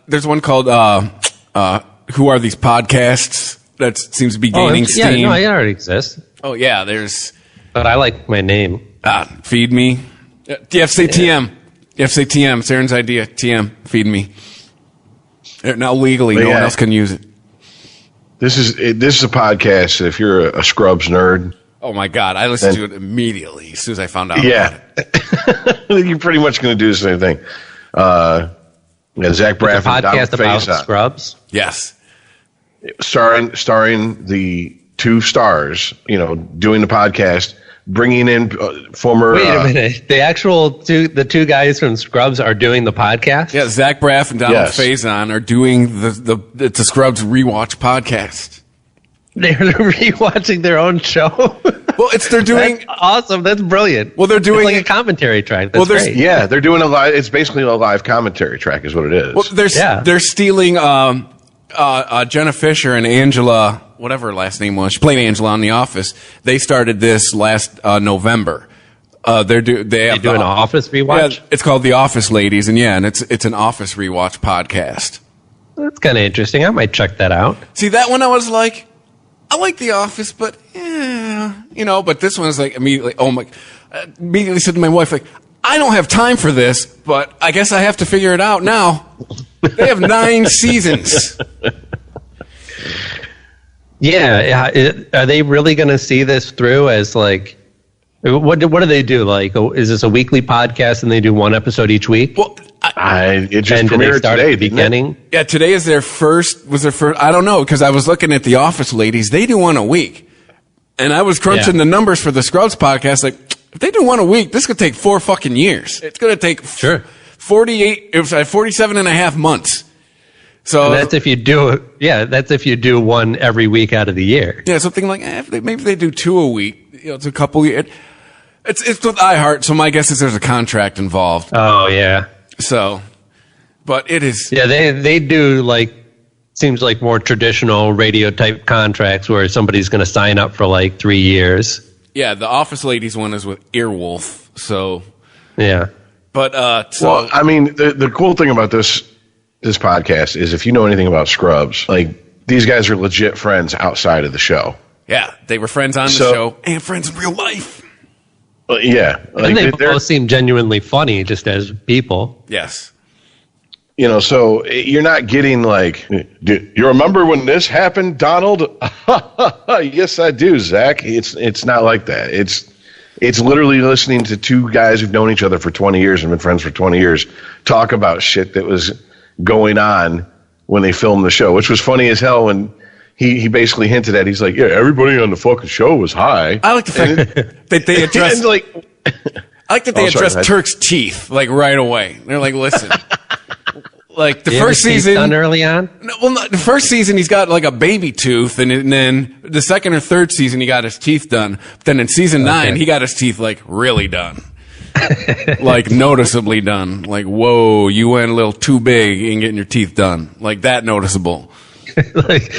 there's one called, Who Are These Podcasts? That seems to be gaining steam.
Yeah, no, it already exists.
Oh, yeah, there's.
But I like my name.
Feed Me. You have to say TM. You have to say TM. It's Aaron's idea. TM. Feed Me. Now legally, no one else can use it.
This is a podcast. If you're a Scrubs nerd.
Oh my God! I listened to it immediately as soon as I found out.
Yeah, about it. You're pretty much going to do the same thing. Zach Braff and
podcast about
Faison.
Scrubs.
Yes,
starring the two stars. Doing the podcast, bringing in former.
Wait a minute! The two guys from Scrubs are doing the podcast.
Yeah, Zach Braff and Donald Faison are doing the Scrubs rewatch podcast.
They're rewatching their own show.
Well, they're doing
That's awesome. That's brilliant.
Well, they're doing
it's like a commentary track. That's great.
Yeah, they're doing a live. It's basically a live commentary track, is what it is.
Well, they're stealing Jenna Fisher and Angela, whatever her last name was. She played Angela on The Office. They started this last November. They do an
Office rewatch.
Yeah, it's called The Office Ladies, and it's an Office rewatch podcast.
That's kind of interesting. I might check that out.
See, that one I was like, I like The Office, but but this one is like immediately. Immediately said to my wife, like, I don't have time for this, but I guess I have to figure it out now. They have 9 seasons.
Yeah, are they really going to see this through as like? What do they do? Like, is this a weekly podcast and they do one episode each week?
Well,
it just premiered today.
At the beginning.
Yeah, today is their first. Was their first? I don't know, because I was looking at The Office Ladies. They do one a week, and I was crunching the numbers for the Scrubs podcast. Like, if they do one a week, this could take 4 fucking years. It's going to take 48. It was 47 and a half months. So
and that's if you do it. Yeah, that's if you do one every week out of the year.
Yeah, something like maybe they do 2 a week. It's a couple years. It's with iHeart, so my guess is there's a contract involved.
Oh yeah.
So, but it is.
Yeah, they do like seems like more traditional radio type contracts where somebody's going to sign up for like 3 years.
Yeah, the Office Ladies one is with Earwolf. So
yeah.
But
well, I mean, the cool thing about this podcast is if you know anything about Scrubs, like these guys are legit friends outside of the show.
Yeah, they were friends on the show and friends in real life.
Yeah.
And they both seem genuinely funny just as people.
Yes.
So you're not getting like, do you remember when this happened, Donald? Yes, I do, Zach. It's not like that. It's literally listening to two guys who've known each other for 20 years and been friends for 20 years talk about shit that was going on when they filmed the show, which was funny as hell when he basically hinted at, he's like, yeah, everybody on the fucking show was high.
I like the fact that they addressed, I like that they addressed Turk's teeth, like, right away. They're like, listen, like, the first season.
Done early on?
The first season, he's got, like, a baby tooth, and then the second or third season, he got his teeth done. But then in season 9, he got his teeth, like, really done. Like, noticeably done. Like, whoa, you went a little too big in getting your teeth done. Like, that noticeable.
like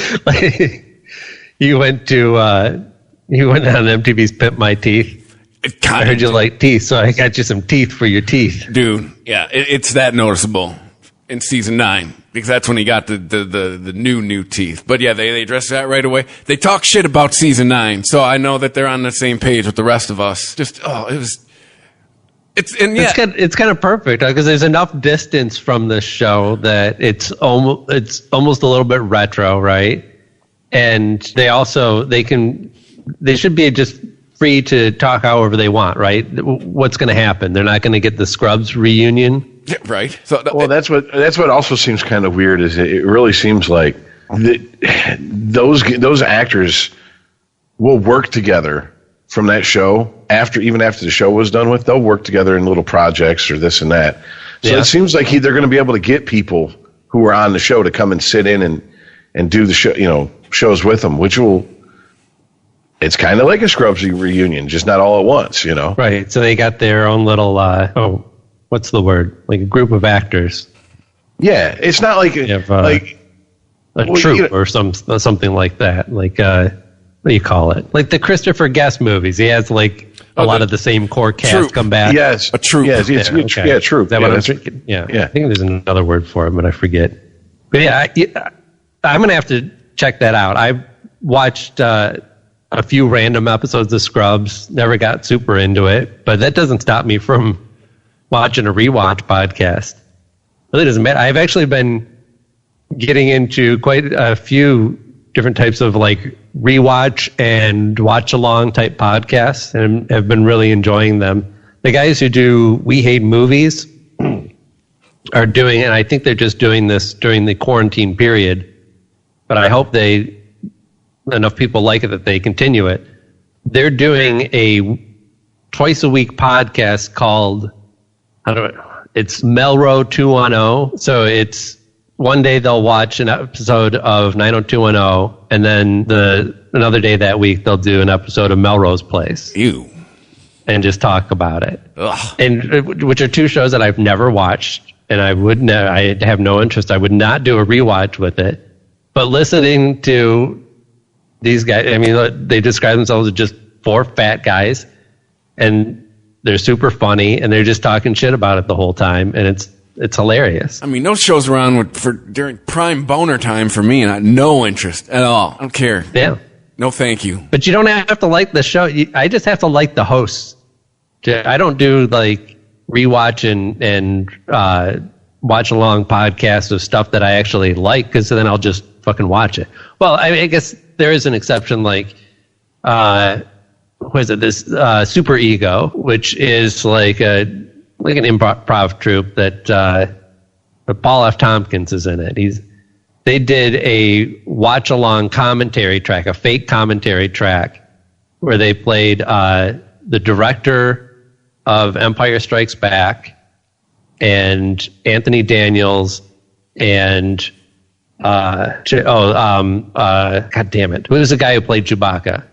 you went on MTV's Pimp My Teeth. I heard you like teeth, so I got you some teeth for your teeth.
Dude, yeah, it's that noticeable in season 9, because that's when he got the new teeth. But yeah, they addressed that right away. They talk shit about season 9, so I know that they're on the same page with the rest of us. It's
kind of perfect because there's enough distance from the show that it's almost a little bit retro, right? And they should be just free to talk however they want, right? What's going to happen? They're not going to get the Scrubs reunion,
right?
So that's what also seems kind of weird. Is it really seems like those actors will work together from that show even after the show was done with. They'll work together in little projects or this and that. So it seems like they're going to be able to get people who are on the show to come and sit in and do the show, shows with them, it's kind of like a Scrubs reunion, just not all at once,
Right. So they got their own little, what's the word? Like a group of actors.
Yeah. It's not like
a troupe or something like that. Like, what do you call it? Like the Christopher Guest movies. He has like a lot of the same core cast
troupe.
Come back.
Yes,
a troupe.
Yes, troupe.
Is that what I'm thinking? Yeah. I think there's another word for it, but I forget. But I'm going to have to check that out. I watched a few random episodes of Scrubs, never got super into it, but that doesn't stop me from watching a rewatch podcast. It really doesn't matter. I've actually been getting into quite a few different types of like rewatch and watch along type podcasts and have been really enjoying them. The guys who do We Hate Movies are doing, and I think they're just doing this during the quarantine period, but I hope enough people like it that they continue it. They're doing a twice a week podcast called, it's Melrose 210. So it's one day they'll watch an episode of 90210, and then another day that week they'll do an episode of Melrose Place.
Ew.
And just talk about it.
Ugh.
And which are two shows that I've never watched, and I have no interest. I would not do a rewatch with it. But listening to these guys, I mean, they describe themselves as just 4 fat guys, and they're super funny, and they're just talking shit about it the whole time, and it's hilarious.
I mean, those shows were on during prime boner time for me, and I had no interest at all. I don't care.
Yeah.
No, thank you.
But you don't have to like the show. I just have to like the hosts. I don't do like rewatch and watch along podcasts of stuff that I actually like, because then I'll just fucking watch it. Well, I guess there is an exception, like what is it? This Super Ego, which is like an improv troupe that Paul F. Tompkins is in it. They did a watch along commentary track, a fake commentary track, where they played the director of Empire Strikes Back and Anthony Daniels and God damn it, who was the guy who played Chewbacca?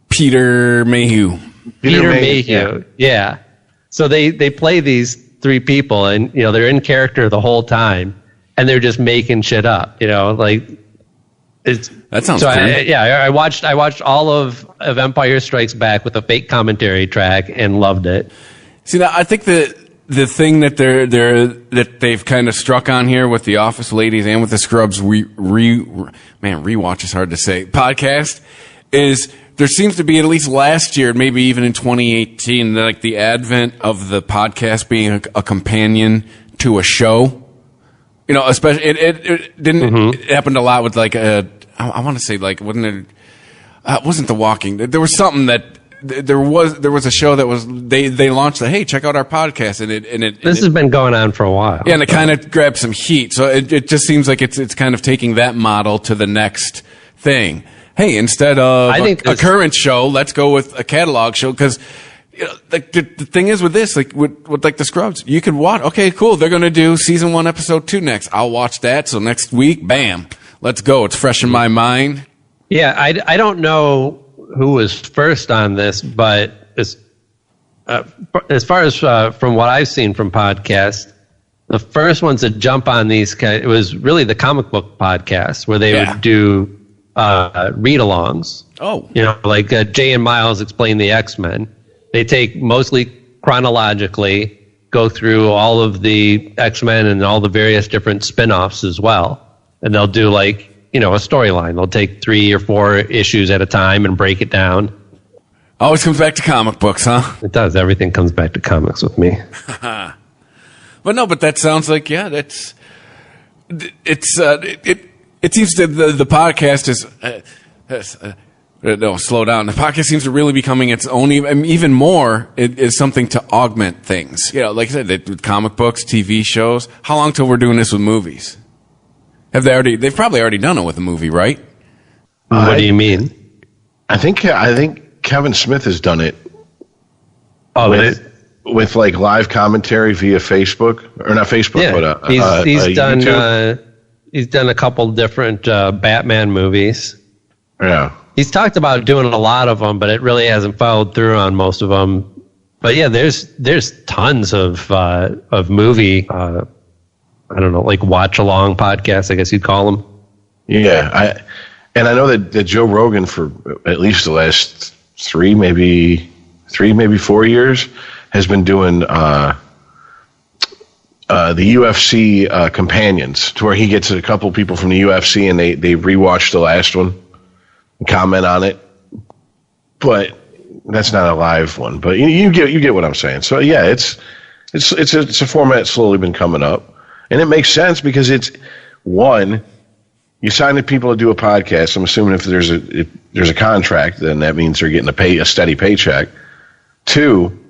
Peter Mayhew.
Peter Mayhew. Yeah. So they play these 3 people, and they're in character the whole time, and they're just making shit up. Like it's
that sounds.
So
great.
I watched all of Empire Strikes Back with a fake commentary track and loved it.
See, now I think the thing that they've kind of struck on here with the Office Ladies and with the Scrubs rewatch is hard to say, podcast, is there seems to be, at least last year, maybe even in 2018, like the advent of the podcast being a companion to a show. You know, especially it didn't. It happened a lot with like I want to say like wasn't The Walking. There was something that there was a show that was they launched the, hey, check out our podcast, and it
has been going on for a while.
Yeah, and it kind of grabbed some heat. So it just seems like it's kind of taking that model to the next thing. Hey, instead of a current show, let's go with a catalog show, because you know, like the thing is with this, like with like the Scrubs, you could watch. Okay, cool. They're going to do season 1, episode 2 next. I'll watch that. So next week, bam, let's go. It's fresh in my mind.
Yeah, I don't know who was first on this, but as far as from what I've seen from podcasts, the first ones to jump on these, it was really the comic book podcasts where they would do read-alongs.
Oh,
you know, like Jay and Miles Explain the X-Men. They take mostly chronologically, go through all of the X-Men and all the various different spin-offs as well. And they'll do like, you know, a storyline. They'll take 3 or 4 issues at a time and break it down.
Always comes back to comic books, huh?
It does. Everything comes back to comics with me.
But that sounds like, yeah, it seems that the podcast is, no, slow down. The podcast seems to really becoming its own, even more, it is something to augment things. You know, like I said, with comic books, TV shows. How long till we're doing this with movies? They've probably already done it with a movie, right?
What do you mean?
I think Kevin Smith has done it.
Oh,
with like live commentary via Facebook, or not Facebook,
yeah,
but
he's done
YouTube.
He's done a couple different Batman movies.
Yeah,
he's talked about doing a lot of them, but it really hasn't followed through on most of them. But yeah, there's tons of movie. I don't know, like watch along podcasts, I guess you'd call them.
Yeah, I know that Joe Rogan for at least the last 3, maybe 4 years has been doing the UFC companions, to where he gets a couple people from the UFC and they rewatch the last one and comment on it. But that's not a live one. But you get what I'm saying. So yeah, it's a format that's slowly been coming up. And it makes sense because it's, one, you sign the people to do a podcast. I'm assuming if there's a contract, then that means they're getting a steady paycheck. 2,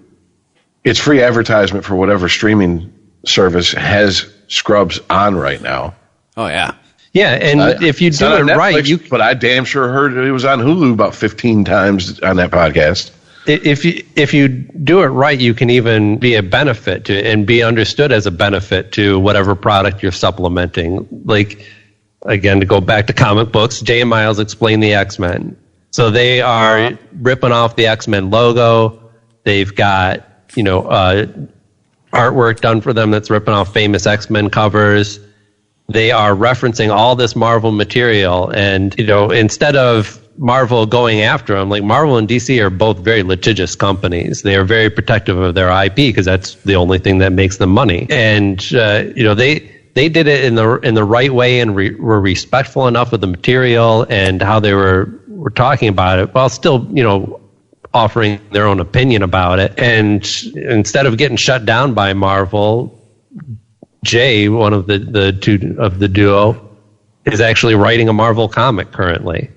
it's free advertisement for whatever streaming service has Scrubs on right now.
Oh yeah,
yeah. And if you do it
Netflix,
right,
but I damn sure heard it was on Hulu about 15 times on that podcast.
If you do it right, you can even be a benefit to, and be understood as a benefit to whatever product you're supplementing. Like, again, to go back to comic books, Jay and Miles Explain the X-Men. So they are ripping off the X-Men logo. They've got, you know, artwork done for them that's ripping off famous X-Men covers. They are referencing all this Marvel material, and, you know, instead of Marvel going after them, like Marvel and DC are both very litigious companies. They are very protective of their IP because that's the only thing that makes them money. And you know, they did it in the right way and were respectful enough of the material and how they were talking about it, while still, you know, offering their own opinion about it. And instead of getting shut down by Marvel, Jay, one of the two of the duo, is actually writing a Marvel comic currently.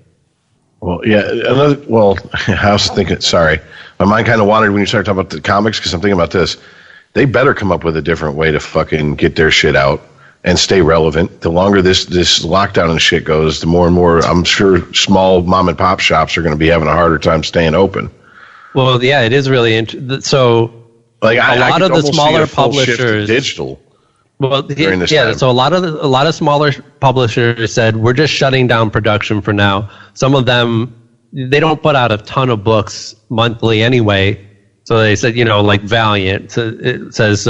Well, yeah. I was thinking. Sorry, my mind kind of wandered when you started talking about the comics, because I'm thinking about this. They better come up with a different way to fucking get their shit out and stay relevant. The longer this lockdown and shit goes, the more and more I'm sure small mom and pop shops are going to be having a harder time staying open.
Well, yeah, it is really interesting. So,
like,
a lot of the smaller publishers,
digital.
Well, yeah. So a lot of smaller publishers said, we're just shutting down production for now. Some of them, they don't put out a ton of books monthly anyway. So they said, you know, like Valiant, it says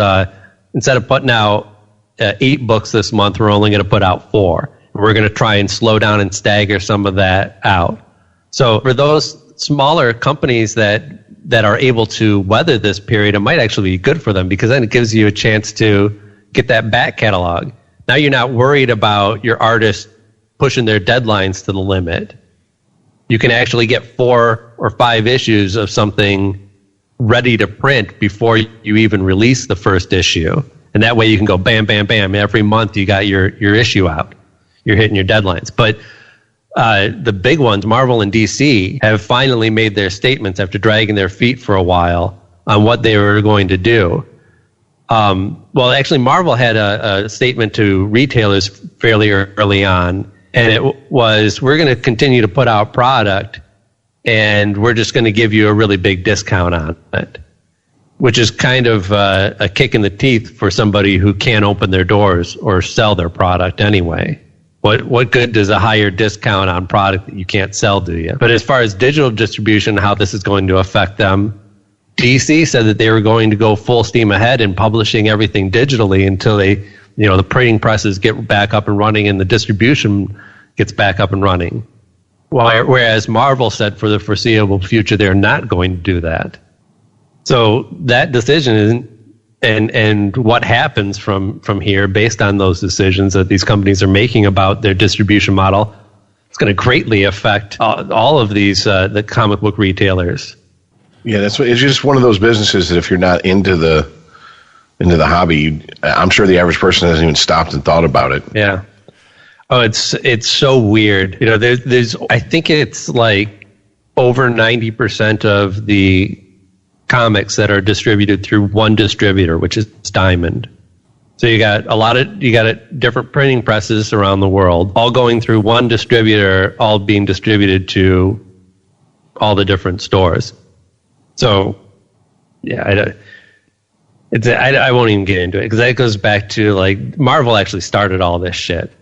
instead of putting out 8 books this month, we're only going to put out 4. We're going to try and slow down and stagger some of that out. So for those smaller companies that are able to weather this period, it might actually be good for them, because then it gives you a chance to get that back catalog. Now you're not worried about your artist pushing their deadlines to the limit. You can actually get 4 or 5 issues of something ready to print before you even release the first issue. And And that way you can go bam, bam, bam. Every month you got your issue out. You're hitting your deadlines. But the big ones, Marvel and DC, have finally made their statements after dragging their feet for a while on what they were going to do. Well, actually, Marvel had a statement to retailers fairly early on, and it was, we're going to continue to put out product, and we're just going to give you a really big discount on it, which is kind of a kick in the teeth for somebody who can't open their doors or sell their product anyway. What good does a higher discount on product that you can't sell do you? But as far as digital distribution, how this is going to affect them, DC said that they were going to go full steam ahead in publishing everything digitally until the printing presses get back up and running and the distribution gets back up and running. Whereas Marvel said for the foreseeable future, they're not going to do that. So that decision and what happens from here based on those decisions that these companies are making about their distribution model, it's going to greatly affect all of these, the comic book retailers.
Yeah, it's just one of those businesses that if you're not into the hobby, I'm sure the average person hasn't even stopped and thought about it.
Yeah. Oh, it's so weird. There's I think it's like over 90% of the comics that are distributed through one distributor, which is Diamond. So you got different printing presses around the world, all going through one distributor, all being distributed to all the different stores. So, yeah, I won't even get into it because that goes back to like Marvel actually started all this shit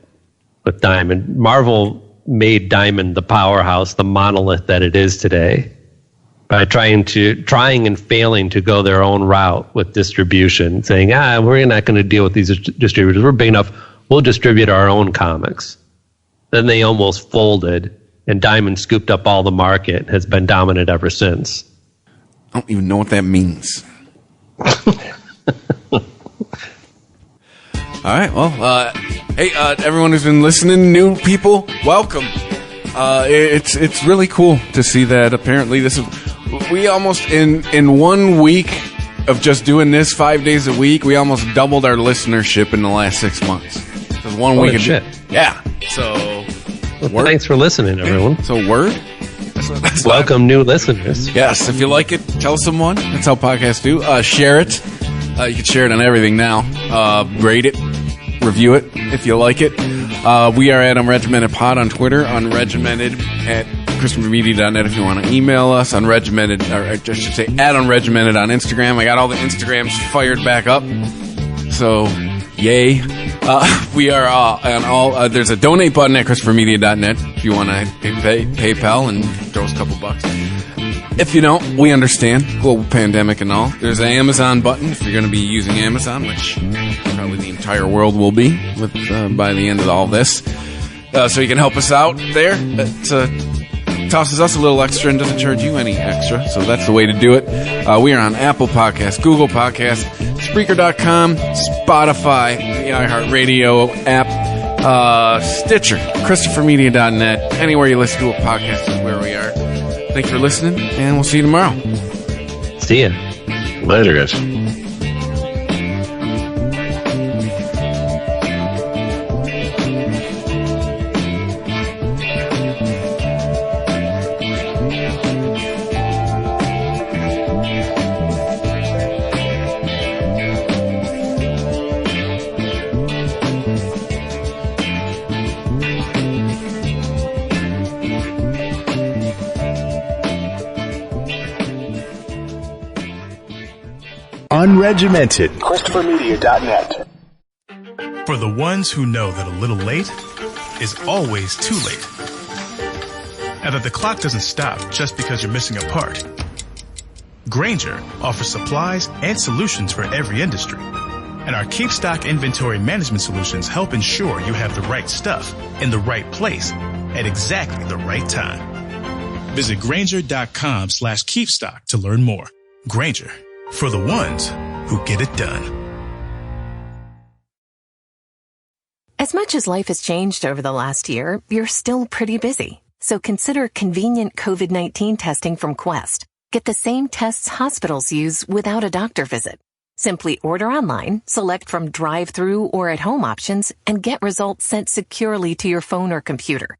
with Diamond. Marvel made Diamond the powerhouse, the monolith that it is today, by trying and failing to go their own route with distribution, saying, we're not going to deal with these distributors. We're big enough. We'll distribute our own comics. Then they almost folded, and Diamond scooped up all the market, has been dominant ever since.
I don't even know what that means. All right. Well, hey, everyone who's been listening, new people, welcome. It's really cool to see that. Apparently, we almost in 1 week of just doing this 5 days a week, we almost doubled our listenership in the last 6 months. Because 1 week,
shit.
Yeah. So,
thanks for listening, everyone.
So, word.
Welcome, new listeners.
Yes, if you like it, tell someone. That's how podcasts do. Share it. You can share it on everything now. Rate it. Review it if you like it. We are at Unregimented Pod on Twitter, Unregimented at ChristopherMedia.net if you want to email us, Unregimented, or I should say at Unregimented on Instagram. I got all the Instagrams fired back up. So, yay. We are on all, there's a donate button at ChristopherMedia.net if you want to pay PayPal and throw us a couple bucks. If you don't, we understand. Global pandemic and all. There's an Amazon button if you're going to be using Amazon, which probably the entire world will be with by the end of all this. So you can help us out there. It tosses us a little extra and doesn't charge you any extra. So that's the way to do it. We are on Apple Podcasts, Google Podcasts, Spreaker.com, Spotify, the iHeartRadio app, Stitcher, ChristopherMedia.net. Anywhere you listen to a podcast is where we are. Thanks for listening, and we'll see you tomorrow.
See ya.
Later, guys.
Unregimented. ChristopherMedia.net.
For the ones who know that a little late is always too late. And that the clock doesn't stop just because you're missing a part. Grainger offers supplies and solutions for every industry. And our Keep Stock inventory management solutions help ensure you have the right stuff in the right place at exactly the right time. Visit Grainger.com/keepstock to learn more. Grainger, for the ones who get it done.
As much as life has changed over the last year, you're still pretty busy. So consider convenient COVID-19 testing from Quest. Get the same tests hospitals use without a doctor visit. Simply order online, select from drive-through or at-home options, and get results sent securely to your phone or computer.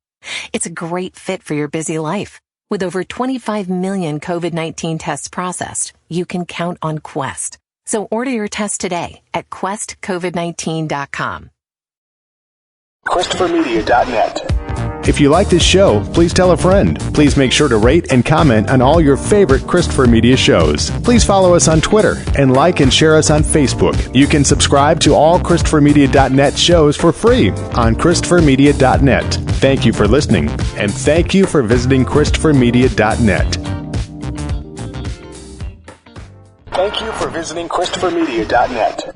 It's a great fit for your busy life. With over 25 million COVID-19 tests processed, you can count on Quest. So order your test today at questcovid19.com.
ChristopherMedia.net. If you like this show, please tell a friend. Please make sure to rate and comment on all your favorite Christopher Media shows. Please follow us on Twitter and like and share us on Facebook. You can subscribe to all ChristopherMedia.net shows for free on ChristopherMedia.net. Thank you for listening, and thank you for visiting ChristopherMedia.net. Thank you for visiting ChristopherMedia.net.